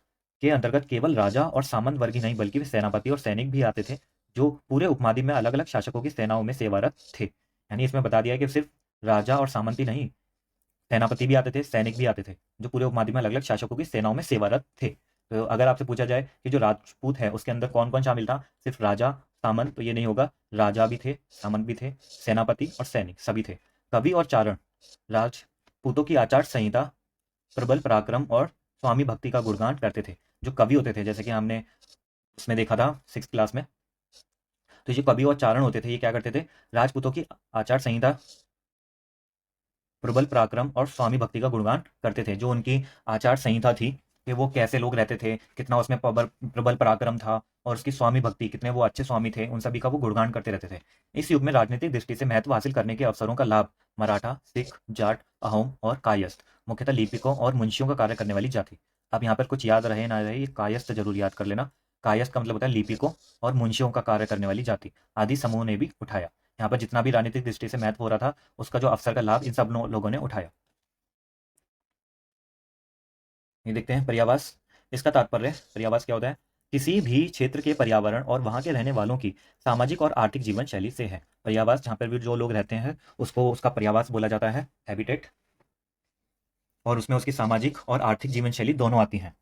के अंतर्गत केवल राजा और सामंत वर्ग ही नहीं, बल्कि वे सेनापति और सैनिक भी आते थे, जो पूरे उपमहाद्वीप में अलग अलग शासकों की सेनाओं में सेवारत थे। यानी इसमें बता दिया है कि सिर्फ राजा और सामंत ही नहीं, सेनापति भी आते थे, सैनिक भी आते थे, जो पूरे उपमहाद्वीप में अलग अलग शासकों की सेनाओं में सेवारत थे। तो अगर आपसे पूछा जाए कि जो राजपूत है उसके अंदर कौन कौन शामिल था, सिर्फ राजा सामंत, तो ये नहीं होगा। राजा भी थे, सामंत भी थे, सेनापति और सैनिक सभी थे। कवि और चारण राजपूतों की आचार संहिता, प्रबल पराक्रम और स्वामी भक्ति का गुणगान करते थे। जो कवि होते थे, जैसे कि हमने उसमें देखा था 6th क्लास में, तो ये कवि और चारण होते थे, ये क्या करते थे, राजपूतों की आचार संहिता, प्रबल पराक्रम और स्वामी भक्ति का गुणगान करते थे। जो उनकी आचार संहिता थी कि वो कैसे लोग रहते थे, कितना उसमें प्रबल प्रबल पराक्रम था, और उसकी स्वामी भक्ति, कितने वो अच्छे स्वामी थे, उन सभी का वो गुणगान करते रहते थे। इस युग में राजनीतिक दृष्टि से महत्व हासिल करने के अवसरों का लाभ मराठा, सिख, जाट, अहोम और कायस्थ, मुख्यतः लिपिकों और मुंशियों का कार्य करने वाली जाति। अब यहाँ पर कुछ याद रहे ना रहे, ये कायस्थ जरूर याद कर लेना। कायस्थ का मतलब होता है लिपिकों और मुंशियों का कार्य करने वाली जाति आदि समूह ने भी उठाया। यहाँ पर जितना भी राजनीतिक दृष्टि से महत्व हो रहा था, उसका जो अवसर का लाभ इन सब लोगों ने उठाया। ये देखते हैं पर्यावास। इसका तात्पर्य, पर्यावास क्या होता है, किसी भी क्षेत्र के पर्यावरण और वहां के रहने वालों की सामाजिक और आर्थिक जीवन शैली से है। पर्यावास जहाँ पर भी जो लोग रहते हैं उसको, उसका पर्यावास बोला जाता है, हैबिटेट, और उसमें उसकी सामाजिक और आर्थिक जीवन शैली दोनों आती हैं।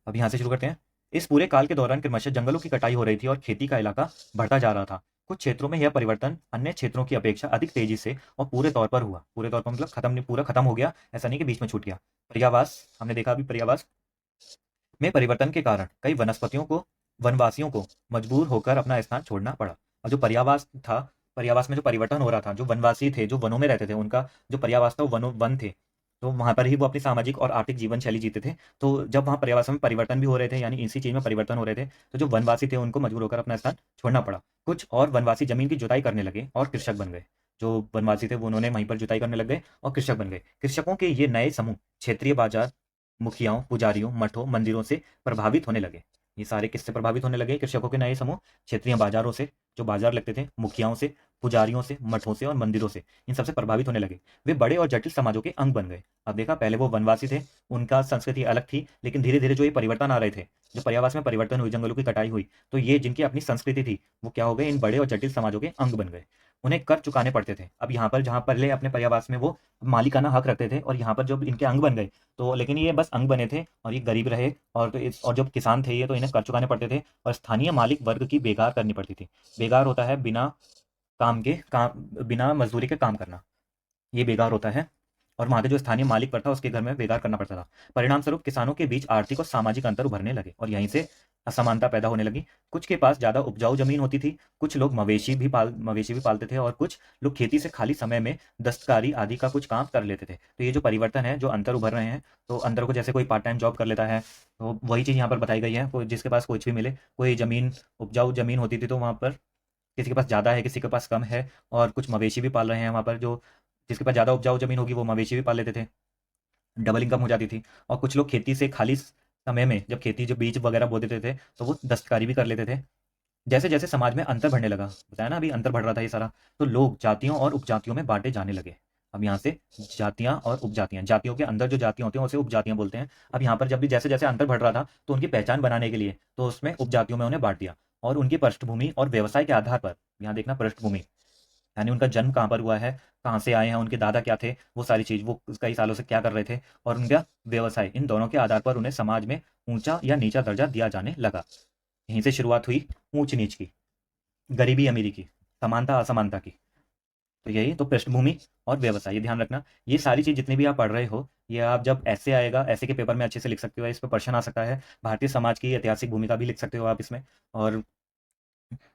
अब यहाँ से शुरू करते हैं। इस पूरे काल के दौरान क्रमशः जंगलों की कटाई हो रही थी और खेती का इलाका बढ़ता जा रहा था। कुछ क्षेत्रों में यह परिवर्तन अन्य क्षेत्रों की अपेक्षा अधिक तेजी से और पूरे तौर पर हुआ। पूरे तौर पर मतलब खत्म नहीं, पूरा खत्म हो गया, ऐसा नहीं कि बीच में छूट गया। पर्यावास हमने देखा, अभी पर्यावास में परिवर्तन के कारण कई वनवासियों को मजबूर होकर अपना स्थान छोड़ना पड़ा। और जो पर्यावास था, पर्यावास में जो परिवर्तन हो रहा था, जो वनवासी थे, जो वनों में रहते थे, उनका जो पर्यावास था वो वन थे, तो वहां पर ही वो अपनी सामाजिक और आर्थिक जीवन शैली जीते थे। तो जब वहां पर्यावास में परिवर्तन भी हो रहे थे, यानी इसी चीज में परिवर्तन हो रहे थे, तो जो वनवासी थे उनको मजबूर होकर अपना स्थान छोड़ना पड़ा। कुछ और वनवासी जमीन की जुताई करने लगे और कृषक बन गए। जो वनवासी थे वो उन्होंने वहीं पर जुताई करने लग गए और कृषक बन गए। कृषकों के ये नए समूह क्षेत्रीय बाजार, मुखियाओं, पुजारियों, मठों, मंदिरों से प्रभावित होने लगे। ये सारे किससे प्रभावित होने लगे, कृषकों के नए समूह क्षेत्रीय बाजारों से, जो बाजार लगते थे, मुखियाओं से, पुजारियों से, मठों से और मंदिरों से, इन सबसे प्रभावित होने लगे। वे बड़े और जटिल समाजों के अंग बन गए। अब देखा, पहले वो वनवासी थे, उनका संस्कृति अलग थी, लेकिन धीरे धीरे जो ये परिवर्तन आ रहे थे, जो पर्यावास में परिवर्तन हुई, जंगलों की कटाई हुई, तो ये जिनकी अपनी संस्कृति थी वो क्या हो गए, इन बड़े और जटिल समाजों के अंग बन गए। उन्हें कर चुकाने पड़ते थे। अब यहाँ पर जहाँ पहले अपने पर्यावास में वो मालिकाना हक रखते थे, और यहाँ पर जब इनके अंग बन गए, तो लेकिन ये बस अंग बने थे और ये गरीब रहे, और तो और जब किसान थे ये, तो इन्हें कर चुकाने पड़ते थे और स्थानीय मालिक वर्ग की बेगार करनी पड़ती थी। बेगार होता है बिना मजदूरी के काम करना, ये बेगार होता है। और वहां के जो स्थानीय मालिक पर था उसके घर में बेगार करना पड़ता था। परिणाम स्वरूप किसानों के बीच आर्थिक और सामाजिक अंतर उभरने लगे, और यहीं से असमानता पैदा होने लगी। कुछ के पास ज़्यादा उपजाऊ ज़मीन होती थी, कुछ लोग मवेशी भी पालते थे और कुछ लोग खेती से खाली समय में दस्तकारी आदि का कुछ काम कर लेते थे। तो ये जो परिवर्तन है, जो अंतर उभर रहे हैं, तो अंतर को जैसे कोई पार्ट टाइम जॉब कर लेता है, तो वही चीज़ यहाँ पर बताई गई है। कोई जिसके पास कुछ भी मिले, कोई ज़मीन उपजाऊ ज़मीन होती थी तो वहाँ पर किसी के पास ज़्यादा है, किसी के पास कम है, और कुछ मवेशी भी पाल रहे हैं वहाँ पर, जो जिसके पास ज़्यादा उपजाऊ ज़मीन होगी वो मवेशी भी पाल लेते थे, डबल इनकम हो जाती थी। और कुछ लोग खेती से खाली समय में, जब खेती जो बीज वगैरह बो देते थे, तो वो दस्तकारी भी कर लेते थे। जैसे जैसे समाज में अंतर बढ़ने लगा, बताया ना अभी अंतर बढ़ रहा था ये सारा, तो लोग जातियों और उपजातियों में बांटे जाने लगे। अब यहाँ से जातियां और उपजातियां, जातियों के अंदर जो जातियां होती हैं उसे उपजातियां बोलते हैं। अब यहाँ पर जब भी जैसे जैसे अंतर बढ़ रहा था, तो उनकी पहचान बनाने के लिए तो उसमें उपजातियों में उन्हें बांट दिया, और उनकी पृष्ठभूमि और व्यवसाय के आधार पर, यहाँ देखना पृष्ठभूमि यानी उनका जन्म कहाँ पर हुआ है, कहाँ से आए हैं, उनके दादा क्या थे, वो सारी चीज़, वो कई सालों से क्या कर रहे थे, और उनका व्यवसाय, इन दोनों के आधार पर उन्हें समाज में ऊंचा या नीचा दर्जा दिया जाने लगा। यहीं से शुरुआत हुई ऊंच नीच की, गरीबी अमीरी की, समानता असमानता की। तो यही तो पृष्ठभूमि और व्यवसाय, ये ध्यान रखना। ये सारी चीज़ जितनी भी आप पढ़ रहे हो, ये आप जब ऐसे आएगा, ऐसे के पेपर में अच्छे से लिख सकते हो, इस पर प्रश्न आ सकता है। भारतीय समाज की ऐतिहासिक भूमिका भी लिख सकते हो आप इसमें, और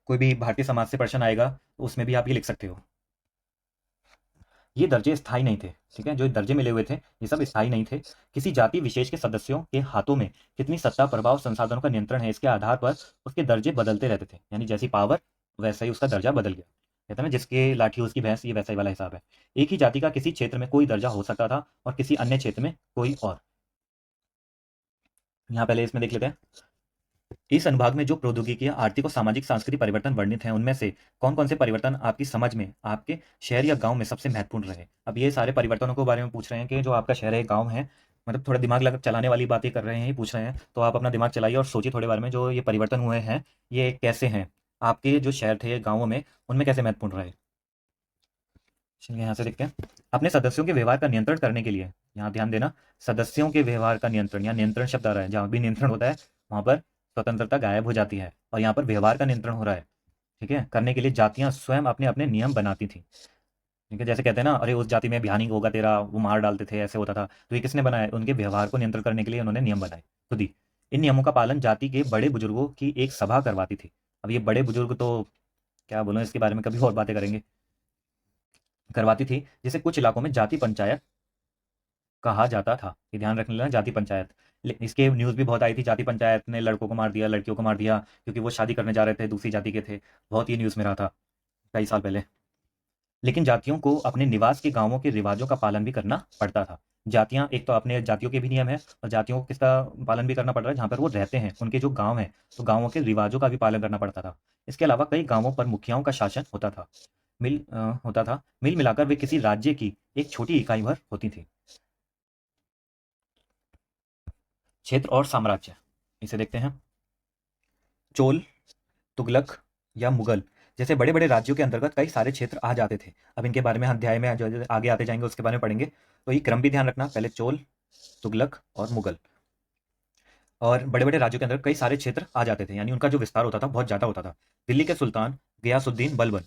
कोई भी भारतीय समाज से प्रश्न आएगा तो उसमें भी आप ये लिख सकते हो। ये दर्जे स्थायी नहीं थे, ठीक है, जो दर्जे मिले हुए थे ये सब स्थायी नहीं थे। किसी जाति विशेष के सदस्यों के हाथों में कितनी सत्ता, प्रभाव, संसाधनों का नियंत्रण है, इसके आधार पर उसके दर्जे बदलते रहते थे। यानी जैसी पावर वैसा ही उसका दर्जा बदल गया। कहते हैं ना, जिसके लाठी उसकी भैंस, ये वैसा ही वाला हिसाब है। एक ही जाति का किसी क्षेत्र में कोई दर्जा हो सकता था और किसी अन्य क्षेत्र में कोई और। यहाँ पहले इसमें देख लेते हैं, इस अनुभाग में जो प्रौद्योगिकी, आर्थिक और सामाजिक सांस्कृतिक परिवर्तन वर्णित हैं, उनमें से कौन कौन से परिवर्तन आपकी समझ में आपके शहर या गांव में सबसे महत्वपूर्ण रहे। अब ये सारे परिवर्तनों के बारे में पूछ रहे हैं कि जो आपका शहर है, गांव है, मतलब थोड़ा दिमाग लगा चलाने वाली बातें कर रहे हैं, ये पूछ रहे हैं। तो आप अपना दिमाग चलाइए और सोचिए थोड़े बारे में, जो ये परिवर्तन हुए हैं ये कैसे हैं, आपके जो शहर थे गाँवों में, उनमें कैसे महत्वपूर्ण रहे। चलिए यहाँ से देखते हैं। अपने सदस्यों के व्यवहार का नियंत्रण करने के लिए, यहाँ ध्यान देना, सदस्यों के व्यवहार का नियंत्रण, यहाँ नियंत्रण शब्द आ रहा है। जहाँ भी नियंत्रण होता है वहाँ पर स्वतंत्रता गायब हो जाती है, और यहाँ पर व्यवहार का नियंत्रण हो रहा है। ठीक है, करने के लिए जातियाँ स्वयं अपने अपने नियम बनाती थी। ठीक है, जैसे कहते हैं ना, अरे उस जाति में भियानी होगा तेरा, वो मार डालते थे, ऐसे होता था। तो ये किसने बनाया? उनके व्यवहार को नियंत्रण करने के लिए उन्होंने नियम बनाए खुद ही। इन नियमों का पालन जाति के बड़े बुजुर्गों की एक सभा करवाती थी। अब ये बड़े बुजुर्ग तो क्या बोलूं, इसके बारे में कभी और बातें करेंगे। करवाती थी, जिसे कुछ इलाकों में जाति पंचायत कहा जाता था। ये ध्यान रखने लेना, जाति पंचायत। इसके न्यूज़ भी बहुत आई थी, जाति पंचायत ने लड़कों को मार दिया, लड़कियों को मार दिया, क्योंकि वो शादी करने जा रहे थे, दूसरी जाति के थे। बहुत ये न्यूज़ में रहा था कई साल पहले। लेकिन जातियों को अपने निवास के गांवों के रिवाजों का पालन भी करना पड़ता था। जातियां, एक तो अपने जातियों के भी नियम है, और जातियों को किसका पालन भी करना पड़ रहा है, जहाँ पर वो रहते हैं, उनके जो गांव हैं, तो गांवों के रिवाजों का भी पालन करना पड़ता था। इसके अलावा कई गांवों पर मुखियाओं का शासन होता था। मिल मिलाकर वे किसी राज्य की एक छोटी इकाई भर होती थी। क्षेत्र और साम्राज्य, इसे देखते हैं। चोल, तुगलक या मुगल जैसे बड़े बड़े राज्यों के अंतर्गत कई सारे क्षेत्र आ जाते थे। अब इनके बारे में अध्याय में जो आगे आते जाएंगे उसके बारे में पढ़ेंगे। तो ये क्रम भी ध्यान रखना, पहले चोल, तुगलक और मुगल, और बड़े बड़े राज्यों के अंदर कई सारे क्षेत्र आ जाते थे, यानी उनका जो विस्तार होता था बहुत ज़्यादा होता था। दिल्ली के सुल्तान गयासुद्दीन बलबन,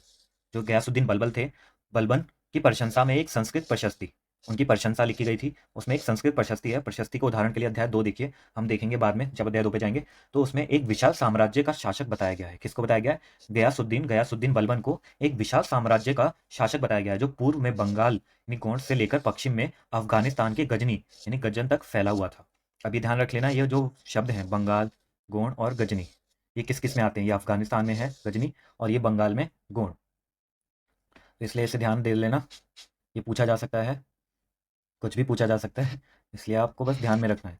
जो गयासुद्दीन बलबन थे, बलबन की प्रशंसा में एक संस्कृत प्रशस्ति, उनकी प्रशंसा लिखी गई थी, उसमें एक संस्कृत प्रशस्ति है। प्रशस्ति को उदाहरण के लिए अध्याय 2 देखिए, हम देखेंगे बाद में जब अध्याय 2 पे जाएंगे। तो उसमें एक विशाल साम्राज्य का शासक बताया गया है। किसको बताया गया है? गयासुद्दीन बलबन को एक विशाल साम्राज्य का शासक बताया गया है, जो पूर्व में बंगाल यानी गोंड से लेकर पश्चिम में अफगानिस्तान के गजनी यानी गजन तक फैला हुआ था। अभी ध्यान रख लेना, ये जो शब्द हैं बंगाल, गोंड और गजनी, ये किस किस में आते हैं? ये अफगानिस्तान में है गजनी, और ये बंगाल में गोंड। तो इसलिए इसे ध्यान दे लेना, ये पूछा जा सकता है, कुछ भी पूछा जा सकता है, इसलिए आपको बस ध्यान में रखना है।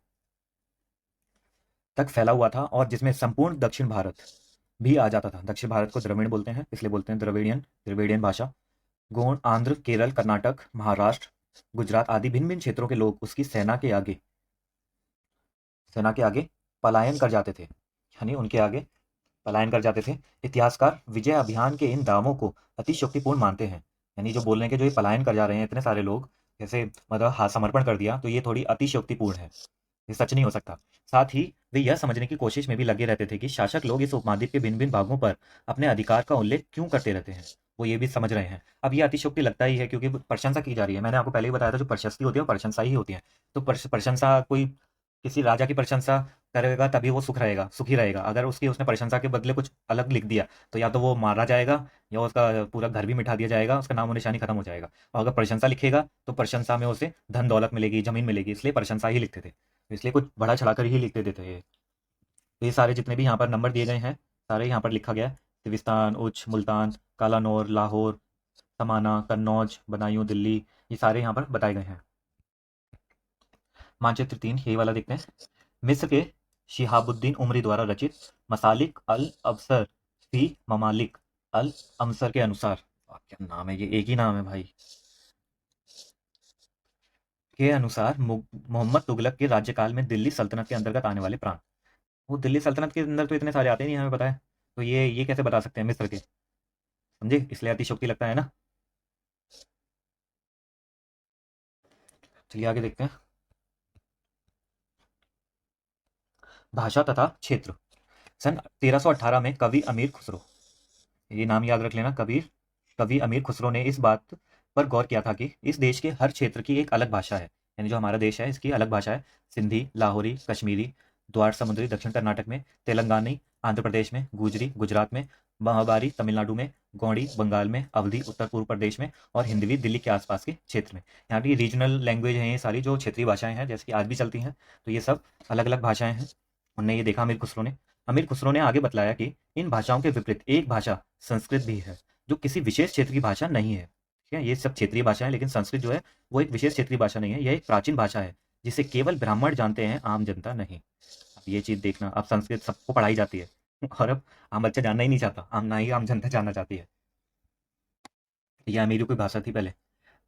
तक फैला हुआ था, और जिसमें संपूर्ण दक्षिण भारत भी आ जाता था। दक्षिण भारत को द्रविड़ बोलते हैं, इसलिए बोलते हैं द्रविडियन भाषा। गोंड, आंध्र, केरल, कर्नाटक, महाराष्ट्र, गुजरात आदि भिन्न भिन्न क्षेत्रों के लोग उसकी सेना के आगे पलायन कर जाते थे, यानी उनके आगे पलायन कर जाते थे। इतिहासकार विजय अभियान के इन दावों को अतिशयोक्तिपूर्ण मानते हैं। यानी जो बोल रहे हैं कि जो ये पलायन कर जा रहे हैं इतने सारे लोग, जैसे मतलब हाथ समर्पण कर दिया, तो ये थोड़ी अतिशयोक्तिपूर्ण है, ये सच नहीं हो सकता। साथ ही वे यह समझने की कोशिश में भी लगे रहते थे कि शासक लोग इस उपमहाद्वीप के भिन्न भिन्न भागों पर अपने अधिकार का उल्लेख क्यों करते रहते हैं, वो ये भी समझ रहे हैं। अब ये अतिशयोक्ति लगता ही है, क्योंकि प्रशंसा की जा रही है। मैंने आपको पहले ही बताया था, जो प्रशस्ति होती है वो प्रशंसा ही होती है। तो प्रशंसा, कोई किसी राजा की प्रशंसा करेगा तभी वो सुखी रहेगा। अगर उसने प्रशंसा के बदले कुछ अलग लिख दिया तो या तो वो मारा जाएगा, या उसका पूरा घर भी मिटा दिया जाएगा, उसका नामो निशानी खत्म हो जाएगा। और अगर प्रशंसा लिखेगा तो प्रशंसा में उसे धन दौलत मिलेगी, जमीन मिलेगी, इसलिए प्रशंसा ही लिखते थे। तो इसलिए कुछ बढ़ा चढ़ा कर ही लिखते देते ये। तो ये सारे जितने भी यहाँ पर नंबर दिए गए हैं, सारे यहाँ पर लिखा गया है। सिविस्तान, उच्च, मुल्तान, कालानौर, लाहौर, समाना, कन्नौज, बदायूं, दिल्ली, ये सारे यहाँ पर बताए गए हैं। मानचित्र 3 ये वाला देखते हैं। मिस्र के शिहाबुद्दीन उमरी द्वारा रचित मसालिक अल अबसर फी ममालिक अल अमसर के अनुसार, क्या नाम है ये, एक ही नाम है भाई, के अनुसार मोहम्मद तुगलक के राज्यकाल में दिल्ली सल्तनत के अंतर्गत आने वाले प्रांत। वो दिल्ली सल्तनत के अंदर तो इतने सारे आते ही नहीं, हमें पता है। तो ये कैसे बता सकते हैं मिस्र के, समझे, इसलिए अतिशयोक्ति लगता है ना। चलिए आगे देखते हैं। भाषा तथा क्षेत्र। सन 1318 में कवि अमीर खुसरो, ये नाम याद रख लेना, कवि अमीर खुसरो ने इस बात पर गौर किया था कि इस देश के हर क्षेत्र की एक अलग भाषा है। यानी जो हमारा देश है इसकी अलग भाषा है। सिंधी, लाहौरी, कश्मीरी, द्वार समुद्री दक्षिण कर्नाटक में, तेलंगानी आंध्र प्रदेश में, गुजरी गुजरात में, महाबारी तमिलनाडु में, गौड़ी बंगाल में, अवधी उत्तर पूर्व प्रदेश में, और हिंदवी दिल्ली के आसपास के क्षेत्र में। यहाँ की रीजनल लैंग्वेज हैं ये सारी, जो क्षेत्रीय भाषाएं हैं, जैसे कि आज भी चलती हैं। तो ये सब अलग अलग भाषाएं हैं, उनने ये देखा अमीर खुसरो ने। अमीर खुसरो ने आगे बतलाया कि इन भाषाओं के विपरीत एक भाषा संस्कृत भी है, जो किसी विशेष क्षेत्र की भाषा नहीं है। ठीक है, ये सब क्षेत्रीय भाषा है, लेकिन संस्कृत जो है वो एक विशेष क्षेत्रीय भाषा नहीं है, यह एक प्राचीन भाषा है जिसे केवल ब्राह्मण जानते हैं, आम जनता नहीं। अब ये चीज़ देखना, अब संस्कृत सबको पढ़ाई जाती है और अब आम बच्चा जानना ही नहीं चाहता, ना ही आम जनता जानना चाहती है। यह अमीरी की भाषा थी पहले।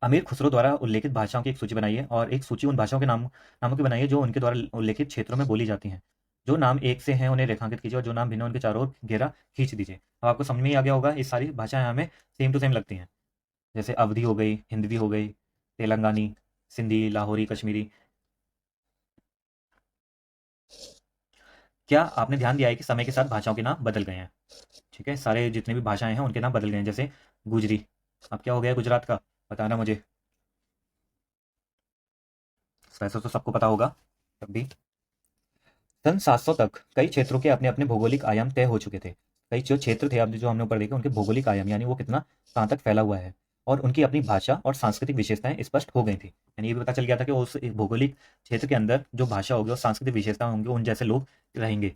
अमीर खुसरो द्वारा उल्लेखित भाषाओं की एक सूची बनाई है, और एक सूची उन भाषाओं के नामों की बनाई है जो उनके द्वारा उल्लेखित क्षेत्रों में बोली जाती हैं। जो नाम एक से हैं उन्हें रेखांकित कीजिए, और जो नाम भिन्न हैं उनके चारों ओर घेरा खींच दीजिए। अब आपको समझ में ही आ गया होगा, ये सारी भाषाएं हमें सेम टू सेम लगती हैं। जैसे अवधी हो गई, हिंदवी हो गई, तेलंगानी, सिंधी, लाहौरी, कश्मीरी। क्या आपने ध्यान दिया है कि समय के साथ भाषाओं के नाम बदल गए हैं? ठीक है, सारे जितने भी भाषाएं हैं उनके नाम बदल गए हैं। जैसे गुजरी, अब क्या हो गया गुजरात का, बताना मुझे। वैसे तो सबको पता होगा तब भी। सन 700 तक कई क्षेत्रों के अपने अपने भौगोलिक आयाम तय हो चुके थे। कई जो क्षेत्र थे, अब जो हमने ऊपर देखे, उनके भौगोलिक आयाम यानी वो कितना कहाँ तक फैला हुआ है, और उनकी अपनी भाषा और सांस्कृतिक विशेषताएं स्पष्ट हो गई थी। यानी ये भी पता चल गया था कि उस एक भौगोलिक क्षेत्र के अंदर जो भाषा होगी और सांस्कृतिक विशेषता होंगी, उन जैसे लोग रहेंगे।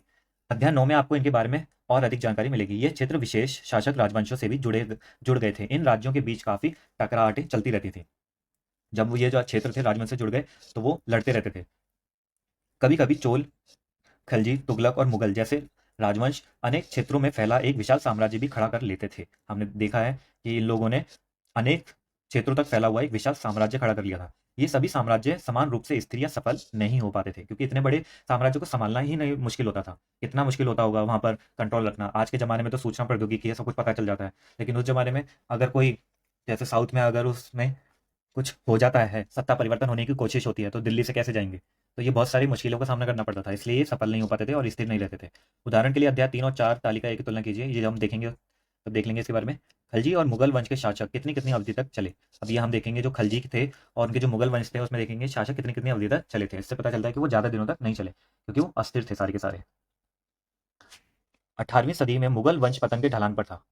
अध्याय 9 में आपको इनके बारे में और अधिक जानकारी मिलेगी। ये क्षेत्र विशेष शासक राजवंशों से भी जुड़ गए थे। इन राज्यों के बीच काफी टकराहटें चलती रहती थी। जब वो ये जो क्षेत्र थे राजवंश से जुड़ गए तो वो लड़ते रहते थे। कभी कभी चोल, खलजी, तुगलक और मुगल जैसे राजवंश अनेक क्षेत्रों में फैला एक विशाल साम्राज्य भी खड़ा कर लेते थे। हमने देखा है कि इन लोगों ने अनेक क्षेत्रों तक फैला हुआ एक विशाल साम्राज्य खड़ा कर लिया था। ये सभी साम्राज्य समान रूप से स्थिर या सफल नहीं हो पाते थे, क्योंकि इतने बड़े साम्राज्य को संभालना ही नहीं मुश्किल होता था। कितना मुश्किल होता होगा वहां पर कंट्रोल रखना। आज के ज़माने में तो सूचना प्रौद्योगिकी है, सब कुछ पता चल जाता है, लेकिन उस ज़माने में अगर कोई, जैसे साउथ में अगर उसमें कुछ हो जाता है, सत्ता परिवर्तन होने की कोशिश होती है, तो दिल्ली से कैसे जाएंगे। तो ये बहुत सारी मुश्किलों का सामना करना पड़ता था, इसलिए ये सफल नहीं हो पाते थे और स्थिर नहीं रहते थे। उदाहरण के लिए अध्याय 3 और 4 तालिका एक की तुलना कीजिए, ये जब हम देखेंगे तो देख लेंगे इसके बारे में। खलजी और मुगल वंश के शासक कितनी कितनी अवधि तक चले। अब ये हम देखेंगे जो खलजी थे और उनके जो मुगल वंश थे उसमें देखेंगे शासक कितनी कितनी अवधि तक चले थे। इससे पता चलता है कि वो ज़्यादा दिनों तक नहीं चले, क्योंकि वो अस्थिर थे सारे के सारे। 18वीं सदी में मुगल वंश पतन के ढलान पर था।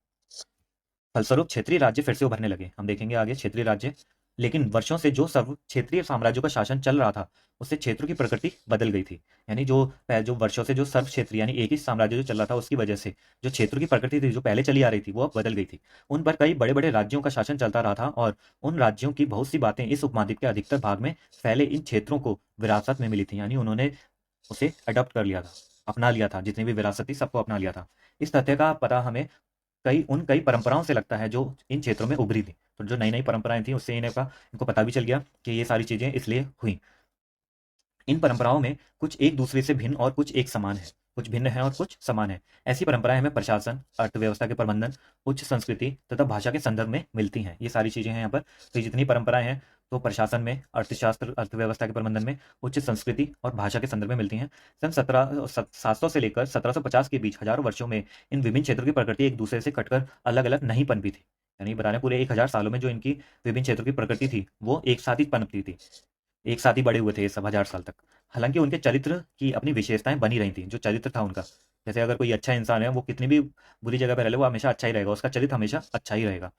फलस्वरूप क्षेत्रीय राज्य फिर से उभरने लगे। हम देखेंगे आगे क्षेत्रीय राज्य। लेकिन वर्षों से जो सर्व क्षेत्रीय साम्राज्यों का शासन चल रहा था, उससे क्षेत्रों की प्रकृति बदल गई थी। यानी जो वर्षों से जो सर्व क्षेत्र यानी एक ही साम्राज्य जो चल रहा था, उसकी वजह से जो क्षेत्रों की प्रकृति थी जो पहले चली आ रही थी, वो अब बदल गई थी। उन पर कई बड़े बड़े राज्यों का शासन चलता रहा था, और उन राज्यों की बहुत सी बातें इस उपमहाद्वीप के अधिकतर भाग में फैले इन क्षेत्रों को विरासत में मिली थी। यानी उन्होंने उसे अडॉप्ट कर लिया था, अपना लिया था, जितनी भी विरासत थी सबको अपना लिया था। इस तथ्य का पता हमें कई परंपराओं से लगता है जो इन क्षेत्रों में उभरी थी। तो जो नई नई परंपराएं थी उससे इनको पता भी चल गया कि ये सारी चीजें इसलिए हुई। इन परंपराओं में कुछ एक दूसरे से भिन्न और कुछ एक समान है, कुछ भिन्न है और कुछ समान है। ऐसी परंपराएं हमें प्रशासन, अर्थव्यवस्था के प्रबंधन, उच्च संस्कृति तथा भाषा के संदर्भ में मिलती हैं। ये सारी चीजें हैं यहाँ पर। तो ये जितनी परंपराएं हैं, तो प्रशासन में, अर्थशास्त्र, अर्थव्यवस्था के प्रबंधन में, उच्च संस्कृति और भाषा के संदर्भ में मिलती हैं। सन 700 से लेकर 1750 के बीच हजारों वर्षों में इन विभिन्न क्षेत्रों की प्रकृति एक दूसरे से कटकर अलग अलग नहीं पनपी थी। यानी बता रहे पूरे 1000 सालों में जो इनकी विभिन्न क्षेत्रों की प्रकृति थी वो एक साथ ही पनपती थी, एक साथ ही बड़े हुए थे ये सब 1000 साल तक। हालांकि उनके चरित्र की अपनी विशेषताएं बनी रही थी। जो चरित्र था उनका, जैसे अगर कोई अच्छा इंसान है, वो कितनी भी बुरी जगह पर रहे, वो हमेशा अच्छा ही रहेगा, उसका चरित्र हमेशा अच्छा ही रहेगा।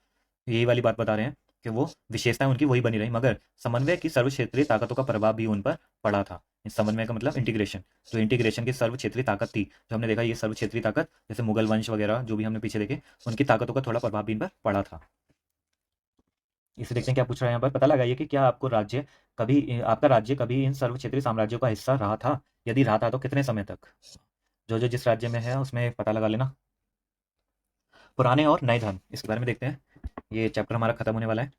यही वाली बात बता रहे हैं कि वो विशेषताएं उनकी वही बनी रही, मगर समन्वय की सर्व क्षेत्रीय ताकतों का प्रभाव भी उन पर पड़ा था। इस समन्वय का मतलब इंटीग्रेशन, जो इंटीग्रेशन की सर्व क्षेत्रीय ताकत थी, जो हमने देखा ये सर्व क्षेत्रीय ताकत, जैसे मुगल वंश वगैरह जो भी हमने पीछे देखे, उनकी ताकतों का थोड़ा प्रभाव भी इन पर पड़ा था। इसे देखते हैं क्या पूछ रहा है यहाँ पर। पता लगाइए कि क्या आपका राज्य कभी इन सर्व क्षेत्रीय साम्राज्यों का हिस्सा रहा था, यदि रहा था तो कितने समय तक। जो जो जिस राज्य में है उसमें पता लगा लेना। पुराने और नए धर्म, इसके बारे में देखते हैं। ये चैप्टर हमारा खत्म होने वाला है।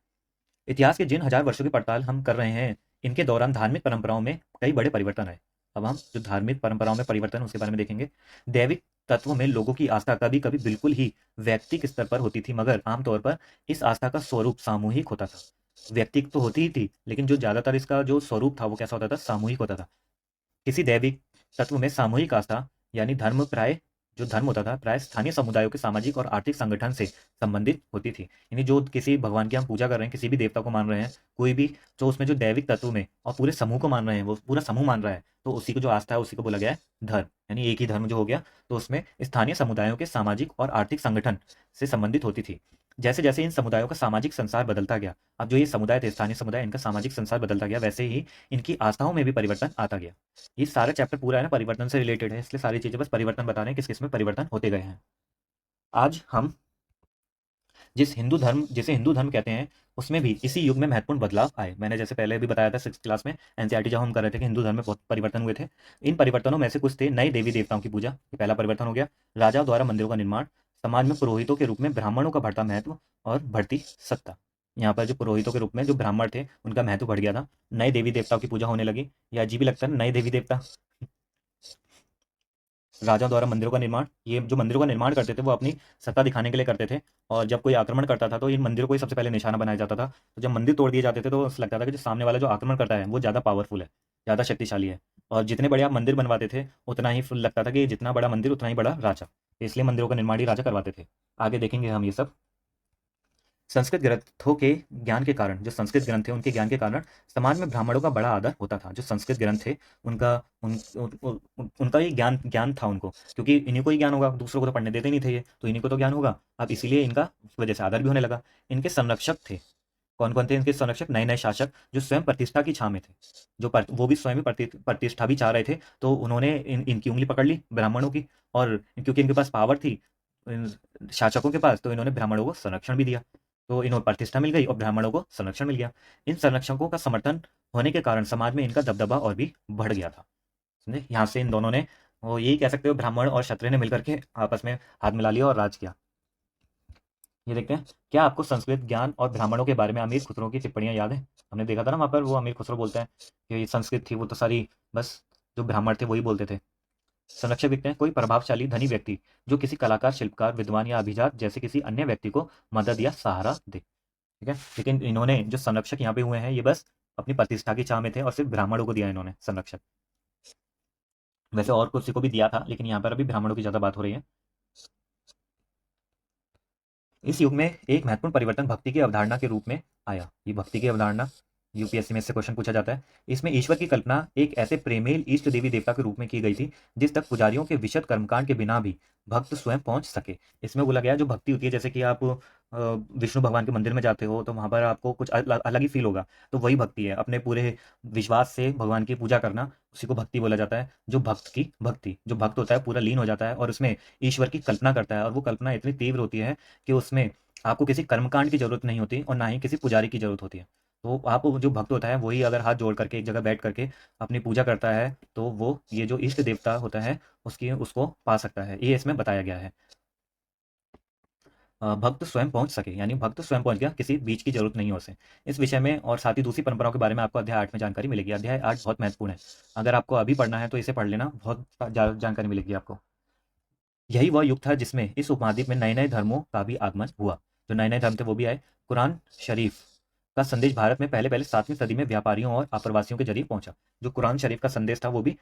इतिहास के जिन हजार वर्षों की पड़ताल हम कर रहे हैं, इनके दौरान धार्मिक परंपराओं में कई बड़े परिवर्तन आए। अब हम जो धार्मिक परंपराओं में परिवर्तन है उसके बारे में देखेंगे। दैविक तत्व में लोगों की आस्था कभी कभी बिल्कुल ही व्यक्तिक स्तर पर होती थी, मगर आमतौर पर इस आस्था का स्वरूप सामूहिक होता था। व्यक्तिक तो होती ही थी, लेकिन जो ज्यादातर इसका जो स्वरूप था वो कैसा होता था, सामूहिक होता था। किसी दैविक तत्व में सामूहिक आस्था यानी धर्म प्राय जो धर्म होता था प्राय स्थानीय समुदायों के सामाजिक और आर्थिक संगठन से संबंधित होती थी। यानी जो किसी भगवान की हम पूजा कर रहे हैं, किसी भी देवता को मान रहे हैं, कोई भी, तो उसमें जो दैविक तत्व में और पूरे समूह को मान रहे हैं, वो पूरा समूह मान रहा है, तो उसी को जो आस्था है उसी को बोला गया है धर्म, यानी एक ही धर्म जो हो गया। तो उसमें स्थानीय समुदायों के सामाजिक और आर्थिक संगठन से संबंधित होती थी। जैसे जैसे इन समुदायों का सामाजिक संसार बदलता गया, अब जो ये समुदाय थे, स्थानीय समुदाय, इनका सामाजिक संसार बदलता गया, वैसे ही इनकी आस्थाओं में भी परिवर्तन आता गया। ये सारा चैप्टर पूरा है ना परिवर्तन से रिलेटेड है, इसलिए सारी चीजें बस परिवर्तन बता रहे हैं, किस किस में परिवर्तन होते गए हैं। आज हम जिसे हिंदू धर्म कहते हैं, उसमें भी इसी युग में महत्वपूर्ण बदलाव आए। मैंने जैसे पहले भी बताया था 6th क्लास में एनसीईआरटी जब हम कर रहे थे कि हिंदू धर्म में बहुत परिवर्तन हुए थे। इन परिवर्तनों में से कुछ थे नए देवी देवताओं की पूजा, ये पहला परिवर्तन हो गया। राजाओं द्वारा मंदिरों का निर्माण, समाज में पुरोहितों के रूप में ब्राह्मणों का बढ़ता महत्व और बढ़ती सत्ता। यहाँ पर जो पुरोहितों के रूप में जो ब्राह्मण थे उनका महत्व बढ़ गया था। नए देवी देवताओं की पूजा होने लगी। ये अजीब ही लगता है, नए देवी देवता। राजाओं द्वारा मंदिरों का निर्माण, ये जो मंदिरों का निर्माण करते थे वो अपनी सत्ता दिखाने के लिए करते थे, और जब कोई आक्रमण करता था तो इन मंदिरों को ही सबसे पहले निशाना बनाया जाता था। तो जब मंदिर तोड़ दिए जाते थे तो लगता था कि जो सामने वाला जो आक्रमण करता है वो ज़्यादा पावरफुल है, ज़्यादा शक्तिशाली है। और जितने बड़े आप मंदिर बनवाते थे उतना ही फुल लगता था कि जितना बड़ा मंदिर उतना ही बड़ा राजा, इसलिए मंदिरों का निर्माण ही राजा करवाते थे। आगे देखेंगे हम ये सब। संस्कृत ग्रंथों के ज्ञान के कारण, जो संस्कृत ग्रंथ थे उनके ज्ञान के कारण समाज में ब्राह्मणों का बड़ा आदर होता था। जो संस्कृत ग्रंथ थे उनका उनका ही ज्ञान ज्ञान था उनको, क्योंकि इन्हीं को ही ज्ञान होगा, दूसरों को तो पढ़ने देते नहीं थे ये, तो इन्हीं को तो ज्ञान होगा। अब इसीलिए इनका उस वजह से आदर भी होने लगा। इनके संरक्षक थे, कौन कौन थे इनके संरक्षक, नए नए शासक जो स्वयं प्रतिष्ठा की छाव में थे, वो भी स्वयं ही प्रतिष्ठा भी चाह रहे थे, तो उन्होंने इनकी उंगली पकड़ ली ब्राह्मणों की, और क्योंकि इनके पास पावर थी शासकों के पास, तो इन्होंने ब्राह्मणों को संरक्षण भी दिया। तो इन्हें प्रतिष्ठा मिल गई और ब्राह्मणों को संरक्षण मिल गया। इन संरक्षकों का समर्थन होने के कारण समाज में इनका दबदबा और भी बढ़ गया था। समझे, यहाँ से इन दोनों ने, वो यही कह सकते हो, ब्राह्मण और क्षत्रिय ने मिलकर के आपस में हाथ मिला लिया और राज किया। ये देखते हैं, क्या आपको संस्कृत ज्ञान और ब्राह्मणों के बारे में अमीर खुसरो की टिप्पणियां याद है। हमने देखा था ना वहाँ पर, वो अमीर खुसरो बोलते हैं कि ये संस्कृत थी वो तो सारी बस जो ब्राह्मण थे वही बोलते थे। संरक्षक दिखते हैं, कोई प्रभावशाली धनी व्यक्ति जो किसी कलाकार, शिल्पकार, विद्वान या अभिजात जैसे किसी अन्य व्यक्ति को मदद या सहारा दे। ठीक है, लेकिन इन्होंने जो संरक्षक यहाँ पे हुए हैं ये बस अपनी प्रतिष्ठा की चाह में थे और सिर्फ ब्राह्मणों को दिया इन्होंने संरक्षक। वैसे और किसी को भी दिया था, लेकिन यहाँ पर अभी ब्राह्मणों की ज्यादा बात हो रही है। इस युग में एक महत्वपूर्ण परिवर्तन भक्ति की अवधारणा के रूप में आया। ये भक्ति की अवधारणा यूपीएससी में इससे क्वेश्चन पूछा जाता है। इसमें ईश्वर की कल्पना एक ऐसे प्रेमेल इष्ट देवी देवता के रूप में की गई थी जिस तक पुजारियों के विशद कर्मकांड के बिना भी भक्त स्वयं पहुंच सके। इसमें बोला गया जो भक्ति होती है, जैसे कि आप विष्णु भगवान के मंदिर में जाते हो तो वहां पर आपको कुछ अलग ही फील होगा, तो वही भक्ति है। अपने पूरे विश्वास से भगवान की पूजा करना, उसी को भक्ति बोला जाता है। जो भक्त की भक्ति, जो भक्त होता है पूरा लीन हो जाता है और उसमें ईश्वर की कल्पना करता है, और वो कल्पना इतनी तीव्र होती है कि उसमें आपको किसी कर्मकांड की जरूरत नहीं होती और ना ही किसी पुजारी की जरूरत होती है। तो आप जो भक्त होता है वही अगर हाथ जोड़ करके एक जगह बैठ करके अपनी पूजा करता है तो वो ये जो इष्ट देवता होता है उसकी उसको पा सकता है, ये इसमें बताया गया है। भक्त स्वयं पहुंच सके, यानी भक्त स्वयं पहुंच गया, किसी बीच की जरूरत नहीं है उसे। इस विषय में और साथ ही दूसरी परंपराओं के बारे में आपको अध्याय 8 में जानकारी मिलेगी। अध्याय 8 बहुत महत्वपूर्ण है, अगर आपको अभी पढ़ना है तो इसे पढ़ लेना, बहुत जानकारी मिलेगी आपको। यही वह युग था जिसमें इस उपमहाद्वीप में नए नए धर्मों का भी आगमन हुआ। जो नए नए धर्म थे वो भी आए। कुरान शरीफ का संदेश भारत में पहले पहले 7वीं सदी में व्यापारियों और अप्रवासियों के जरिए पहुंचा। जो कुरान शरीफ का संदेश था वो भी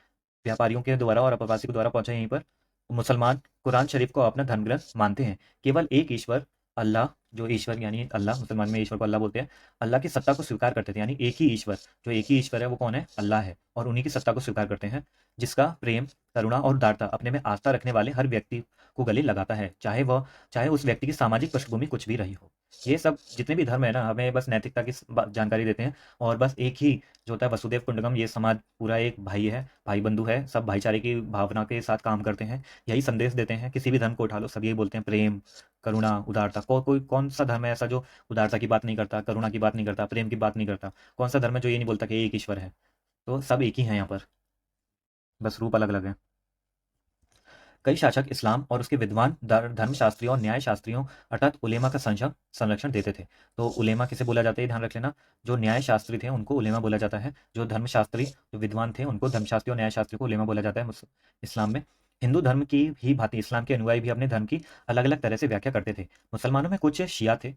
व्यापारियों के द्वारा और अप्रवासी के द्वारा पहुंचा। यहीं पर मुसलमान कुरान शरीफ को अपना धर्म ग्रंथ मानते हैं। केवल एक ईश्वर अल्लाह जो ईश्वर यानी अल्लाह, मुसलमान में ईश्वर को अल्लाह बोलते हैं, अल्लाह की सत्ता को स्वीकार करते थे। यानी एक ही ईश्वर, जो एक ही ईश्वर है वो कौन है? अल्लाह है, और उन्हीं की सत्ता को स्वीकार करते हैं, जिसका प्रेम, करुणा और उदारता अपने में आस्था रखने वाले हर व्यक्ति को गले लगाता है, चाहे उस व्यक्ति की सामाजिक पृष्ठभूमि कुछ भी रही हो। ये सब जितने भी धर्म है ना, हमें बस नैतिकता की जानकारी देते हैं, और बस एक ही जो होता है वसुदेव कुंडकम, ये समाज पूरा एक भाई है, भाई बंधु है, सब भाईचारे की भावना के साथ काम करते हैं, यही संदेश देते हैं। किसी भी धर्म को उठा लो, सब यही बोलते हैं, प्रेम, करुणा, उदारता। कोई कौन सा धर्म है ऐसा जो उदारता की बात नहीं करता, करुणा की बात नहीं करता, प्रेम की बात नहीं करता? कौन सा धर्म है जो ये नहीं बोलता कि एक ईश्वर है? तो सब एक ही है यहाँ पर, बस रूप अलग अलग है। कई शासक इस्लाम और उसके विद्वान धर्मशास्त्रियों और न्याय शास्त्रियों अर्थात उलेमा का संरक्षण देते थे। तो उलेमा किसे बोला जाता है, ध्यान रख लेना। जो न्याय शास्त्री थे उनको उलेमा बोला जाता है, जो धर्मशास्त्री, जो विद्वान थे उनको धर्मशास्त्री और न्याय शास्त्री को उलेमा बोला जाता है इस्लाम में। हिंदू धर्म की ही भांति इस्लाम के अनुयायी भी अपने धर्म की अलग अलग तरह से व्याख्या करते थे। मुसलमानों में कुछ शिया थे,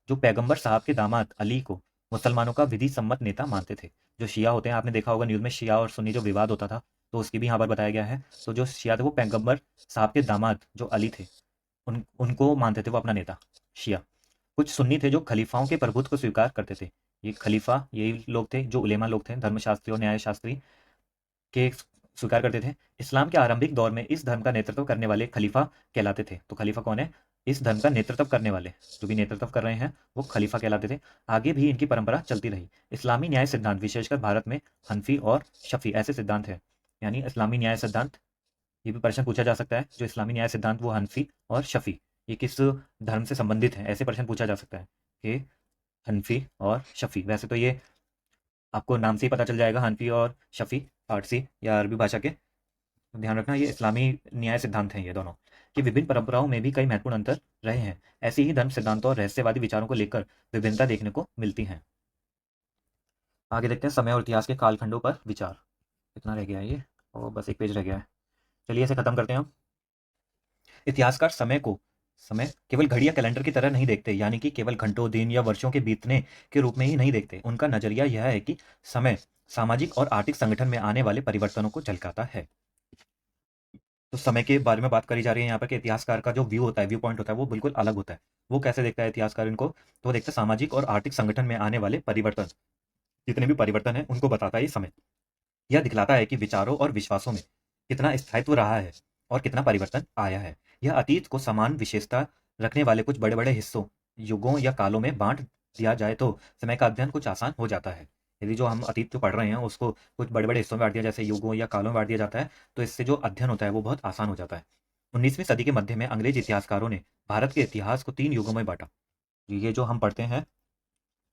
जो पैगंबर साहब के दामाद अली को मुसलमानों का विधि सम्मत नेता मानते थे। जो शिया होते हैं, आपने देखा होगा न्यूज़ में, शिया और सुन्नी जो विवाद होता था, तो उसकी भी यहाँ पर बताया गया है। तो जो शिया थे वो पैगंबर साहब के दामाद जो अली थे, उनको मानते थे वो अपना नेता, शिया। कुछ सुन्नी थे जो खलीफाओं के प्रभुत्व को स्वीकार करते थे। ये खलीफा यही लोग थे जो उलेमा लोग थे, धर्मशास्त्री और न्याय शास्त्री के स्वीकार करते थे। इस्लाम के आरंभिक दौर में इस धर्म का नेतृत्व करने वाले खलीफा कहलाते थे। तो खलीफा कौन है? इस धर्म का नेतृत्व करने वाले, जो भी नेतृत्व कर रहे हैं वो खलीफा कहलाते थे। आगे भी इनकी परंपरा चलती रही। इस्लामी न्याय सिद्धांत, विशेषकर भारत में हनफी और शफी ऐसे सिद्धांत हैं। यानी इस्लामी न्याय सिद्धांत, ये भी प्रश्न पूछा जा सकता है, जो इस्लामी न्याय सिद्धांत वो हनफी और शफी, ये किस धर्म से संबंधित है, ऐसे प्रश्न पूछा जा सकता है कि हनफी और शफी। वैसे तो ये आपको नाम से ही पता चल जाएगा, हनफी और शफी, फारसी या अरबी भाषा के। ध्यान रखना, ये इस्लामी न्याय सिद्धांत हैं ये दोनों, कि विभिन्न परंपराओं में भी कई महत्वपूर्ण अंतर रहे हैं। ऐसे ही धर्म सिद्धांतों और रहस्यवादी विचारों को लेकर विभिन्नता देखने को मिलती है। आगे देखते हैं समय और इतिहास के कालखंडों पर विचार। कितना रह गया है ये? और बस एक पेज रह गया है। चलिए इसे खत्म करते हैं हम। इतिहासकार समय केवल घड़ी या कैलेंडर की तरह नहीं देखते, यानी कि केवल घंटों, दिन या वर्षों के बीतने के रूप में ही नहीं देखते। उनका नजरिया यह है कि समय सामाजिक और आर्थिक संगठन में आने वाले परिवर्तनों को झलकाता है। तो समय के बारे में बात करी जा रही है यहाँ पर कि इतिहासकार का जो व्यू होता है, व्यू पॉइंट होता है, वो बिल्कुल अलग होता है। वो कैसे देखता है इतिहासकार इनको? तो वो देखता है सामाजिक और आर्थिक संगठन में आने वाले परिवर्तन, जितने भी परिवर्तन है उनको बताता है ये समय। यह दिखलाता है कि विचारों और विश्वासों में कितना स्थायित्व रहा है और कितना परिवर्तन आया है। यह अतीत को समान विशेषता रखने वाले कुछ बड़े बड़े हिस्सों, युगों या कालों में बांट दिया जाए तो समय का अध्ययन कुछ आसान हो जाता है। यदि जो हम अतीत जो पढ़ रहे हैं उसको कुछ बड़े बड़े हिस्सों में बांट दिया, जैसे युगों या कालों में बांट दिया जाता है, तो इससे जो अध्ययन होता है वो बहुत आसान हो जाता है। 19वीं सदी के मध्य में अंग्रेज इतिहासकारों ने भारत के इतिहास को 3 युगों में बांटा। ये जो हम पढ़ते हैं,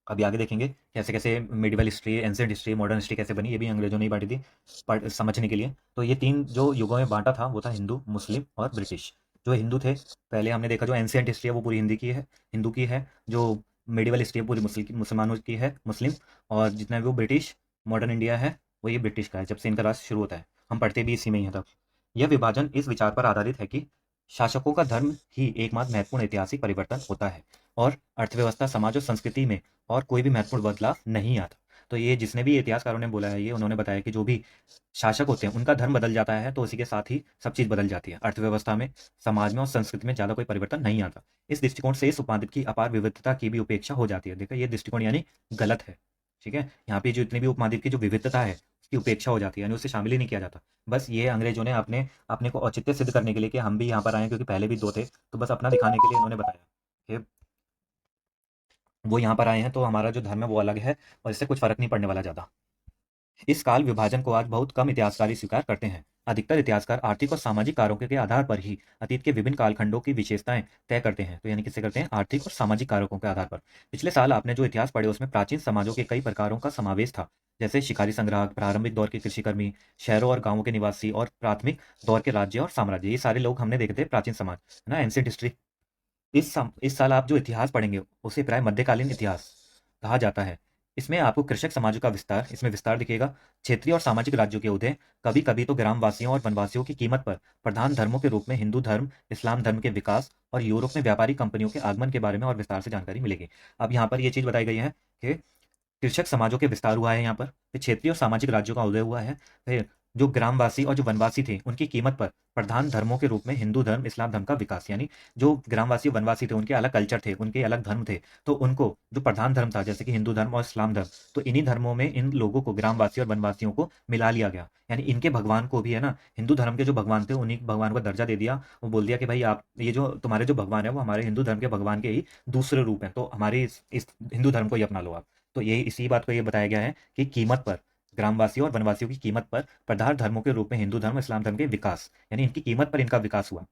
अभी आगे देखेंगे कैसे कैसे medieval history, ancient history, modern history कैसे बनी, ये भी अंग्रेजों ने ही बांटी थी समझने के लिए। तो ये 3 जो युगों में बांटा था वो था हिंदू, मुस्लिम और ब्रिटिश। जो हिंदू थे, पहले हमने देखा, जो एंशिएंट हिस्ट्री है वो पूरी हिंदू की है। जो मिडिवल हिस्ट्री है पूरी मुसलमानों की है, मुस्लिम। और जितना भी वो ब्रिटिश, मॉडर्न इंडिया है, वो ये ब्रिटिश का है, जब से इनका राष्ट्र शुरू होता है। हम पढ़ते भी इसी में ही हैं तब। यह विभाजन इस विचार पर आधारित है कि शासकों का धर्म ही एकमात्र महत्वपूर्ण ऐतिहासिक परिवर्तन होता है, और अर्थव्यवस्था, समाज और संस्कृति में और कोई भी महत्वपूर्ण बदलाव नहीं आता। तो ये जिसने भी इतिहासकारों ने बोला है, ये उन्होंने बताया कि जो भी शासक होते हैं उनका धर्म बदल जाता है तो उसी के साथ ही सब चीज़ बदल जाती है। अर्थव्यवस्था में, समाज में और संस्कृति में ज़्यादा कोई परिवर्तन नहीं आता। इस दृष्टिकोण से इस उपमहाद्वीप की अपार विविधता की भी उपेक्षा हो जाती है। देखो ये दृष्टिकोण यानी गलत है, ठीक है। यहाँ पे जो इतनी भी उपमहाद्वीप की जो विविधता है उसकी उपेक्षा हो जाती है, यानी उसे शामिल ही नहीं किया जाता। बस ये अंग्रेजों ने अपने अपने को औचित्य सिद्ध करने के लिए कि हम भी यहाँ पर आए हैं, क्योंकि पहले भी 2 थे, तो बस अपना दिखाने के लिए इन्होंने बताया कि वो यहाँ पर आए हैं तो हमारा जो धर्म है वो अलग है, और इससे कुछ फ़र्क नहीं पड़ने वाला ज़्यादा। इस काल विभाजन को आज बहुत कम इतिहासकार स्वीकार करते हैं। अधिकतर इतिहासकार आर्थिक और सामाजिक कारकों के आधार पर ही अतीत के विभिन्न कालखंडों की विशेषताएं तय करते हैं। तो यानी किससे करते हैं? आर्थिक और सामाजिक कारकों के आधार पर। पिछले साल आपने जो इतिहास पढ़े उसमें प्राचीन समाजों के कई प्रकारों का समावेश था, जैसे शिकारी संग्राहक, प्रारंभिक दौर के कृषिकर्मी, शहरों और गांवों के निवासी, और प्राथमिक दौर के राज्य और साम्राज्य। ये सारे लोग हमने देखे थे प्राचीन समाज, है ना, एंशिएंट हिस्ट्री। इस साल आप जो इतिहास पढ़ेंगे उसे प्राय मध्यकालीन इतिहास कहा जाता है। इसमें आपको कृषक समाजों का विस्तार, इसमें विस्तार दिखेगा, क्षेत्रीय और सामाजिक राज्यों के उदय, कभी कभी तो ग्रामवासियों और वनवासियों की कीमत पर प्रधान धर्मों के रूप में हिंदू धर्म, इस्लाम धर्म के विकास, और यूरोप में व्यापारी कंपनियों के आगमन के बारे में और विस्तार से जानकारी मिलेगी। अब यहाँ पर ये चीज़ बताई गई है कि कृषक समाजों के विस्तार हुआ है यहाँ पर, फिर क्षेत्रीय और सामाजिक राज्यों का उदय हुआ है, फिर जो ग्रामवासी और जो वनवासी थे उनकी कीमत पर प्रधान धर्मों के रूप में हिंदू धर्म, इस्लाम धर्म का विकास। यानी जो ग्रामवासी वनवासी थे उनके अलग कल्चर थे, उनके अलग धर्म थे, तो उनको जो प्रधान धर्म था जैसे कि हिंदू धर्म और इस्लाम धर्म, तो इन्हीं धर्मों में इन लोगों को, ग्रामवासी और वनवासियों को मिला लिया गया। यानी इनके भगवान को भी है ना, हिंदू धर्म के जो भगवान थे उन्हीं भगवान को दर्जा दे दिया। वो बोल दिया कि भाई आप ये जो तुम्हारे जो भगवान है वो हमारे हिंदू धर्म के भगवान के ही दूसरे रूप हैं, तो हमारे इस हिंदू धर्म को ही अपना लो आप। तो ये इसी बात को ये बताया गया है कि कीमत पर, ग्रामवासियों और वनवासियों की कीमत पर प्रधान धर्मों के रूप में हिंदू धर्म, इस्लाम धर्म के विकास, यानी इनकी कीमत पर इनका विकास हुआ।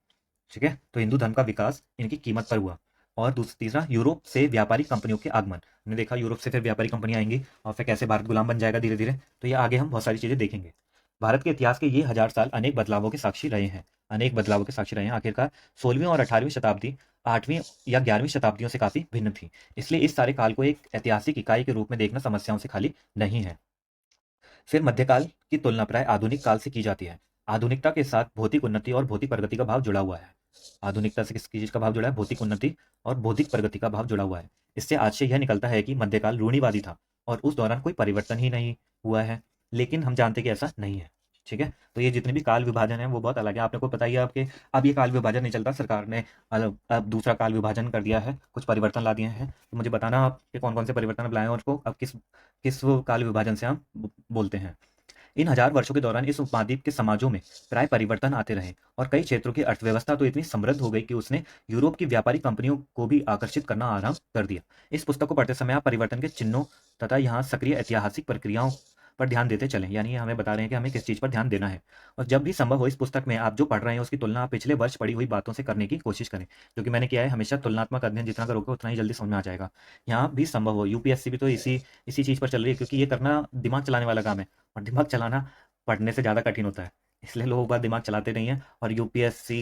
ठीक है, तो हिंदू धर्म का विकास इनकी कीमत पर हुआ। और तीसरा, यूरोप से व्यापारी कंपनियों के आगमन। हमने देखा यूरोप से फिर व्यापारी कंपनियां आएंगी और फिर कैसे भारत गुलाम बन जाएगा धीरे धीरे। तो ये आगे हम बहुत सारी चीजें देखेंगे। भारत के इतिहास के ये 1000 साल अनेक बदलावों के साक्षी रहे हैं, अनेक बदलावों के साक्षी रहे हैं। आखिरकार 16वीं और 18वीं शताब्दी 8वीं या 11वीं शताब्दियों से काफी भिन्न थी। इसलिए इस सारे काल को एक ऐतिहासिक इकाई के रूप में देखना समस्याओं से खाली नहीं है। फिर मध्यकाल की तुलना प्राय आधुनिक काल से की जाती है। आधुनिकता के साथ भौतिक उन्नति और भौतिक प्रगति का भाव जुड़ा हुआ है। आधुनिकता से किसकी चीज का भाव जुड़ा है? भौतिक उन्नति और बौद्धिक प्रगति का भाव जुड़ा हुआ है। इससे आशय यह निकलता है कि मध्यकाल रूढ़िवादी था और उस दौरान कोई परिवर्तन ही नहीं हुआ है। लेकिन हम जानते हैं कि ऐसा नहीं है। ठीक है, तो ये जितने भी काल विभाजन है वो बहुत अलग है। आपने को पता ही है आपके, अब ये काल विभाजन नहीं चलता, सरकार ने अब दूसरा काल विभाजन कर दिया है, कुछ परिवर्तन ला दिए हैं। तो मुझे बताना आपके कौन कौन से परिवर्तन अब लाए हैं और उसको अब किस किस वो काल विभाजन से हम बोलते हैं। इन 1000 वर्षों के दौरान इस उपमहाद्वीप के समाजों में प्राय परिवर्तन आते रहे और कई क्षेत्रों की अर्थव्यवस्था तो इतनी समृद्ध हो गई कि उसने यूरोप की व्यापारी कंपनियों को भी आकर्षित करना आरंभ कर दिया। इस पुस्तक को पढ़ते समय आप परिवर्तन के चिन्हों तथा यहाँ सक्रिय ऐतिहासिक प्रक्रियाओं पर ध्यान देते चलें। यानी ये हमें बता रहे हैं कि हमें किस चीज़ पर ध्यान देना है। और जब भी संभव हो इस पुस्तक में आप जो पढ़ रहे हैं उसकी तुलना आप पिछले वर्ष पढ़ी हुई बातों से करने की कोशिश करें। जो कि मैंने किया है, हमेशा तुलनात्मक अध्ययन जितना करोगे उतना ही जल्दी समझ में आ जाएगा। यहाँ भी संभव हो, यूपीएससी भी तो इसी इसी चीज़ पर चल रही है, क्योंकि ये करना दिमाग चलाने वाला काम है और दिमाग चलाना पढ़ने से ज़्यादा कठिन होता है। इसलिए लोग बात दिमाग चलाते नहीं हैं और यूपीएससी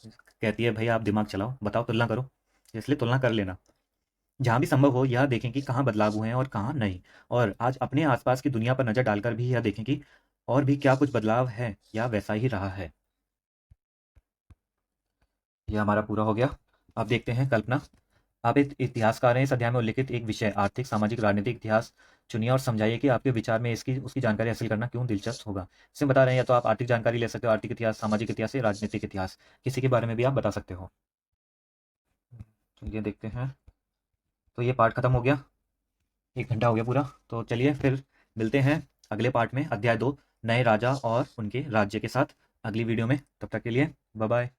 कहती है भाई आप दिमाग चलाओ, बताओ तुलना करो, इसलिए तुलना कर लेना। जहाँ भी संभव हो यह देखें कि कहाँ बदलाव हुए हैं और कहाँ नहीं। और आज अपने आसपास की दुनिया पर नज़र डालकर भी यह देखें कि और भी क्या कुछ बदलाव है या वैसा ही रहा है। यह हमारा पूरा हो गया। अब देखते हैं कल्पना। आप एक इतिहासकार हैं, इस अध्याय में उल्लिखित एक विषय आर्थिक, सामाजिक, राजनीतिक इतिहास चुनिए और समझाइए कि आपके विचार में इसकी उसकी जानकारी हासिल करना क्यों दिलचस्प होगा। इसमें बता रहे हैं या तो आप आर्थिक जानकारी ले सकते हो, आर्थिक इतिहास, सामाजिक इतिहास या राजनीतिक इतिहास, किसी के बारे में भी आप बता सकते हो। चलिए देखते हैं। तो ये पार्ट खत्म हो गया, 1 घंटा हो गया पूरा। तो चलिए फिर मिलते हैं अगले पार्ट में, अध्याय 2, नए राजा और उनके राज्य के साथ, अगली वीडियो में। तब तक के लिए बाय बाय।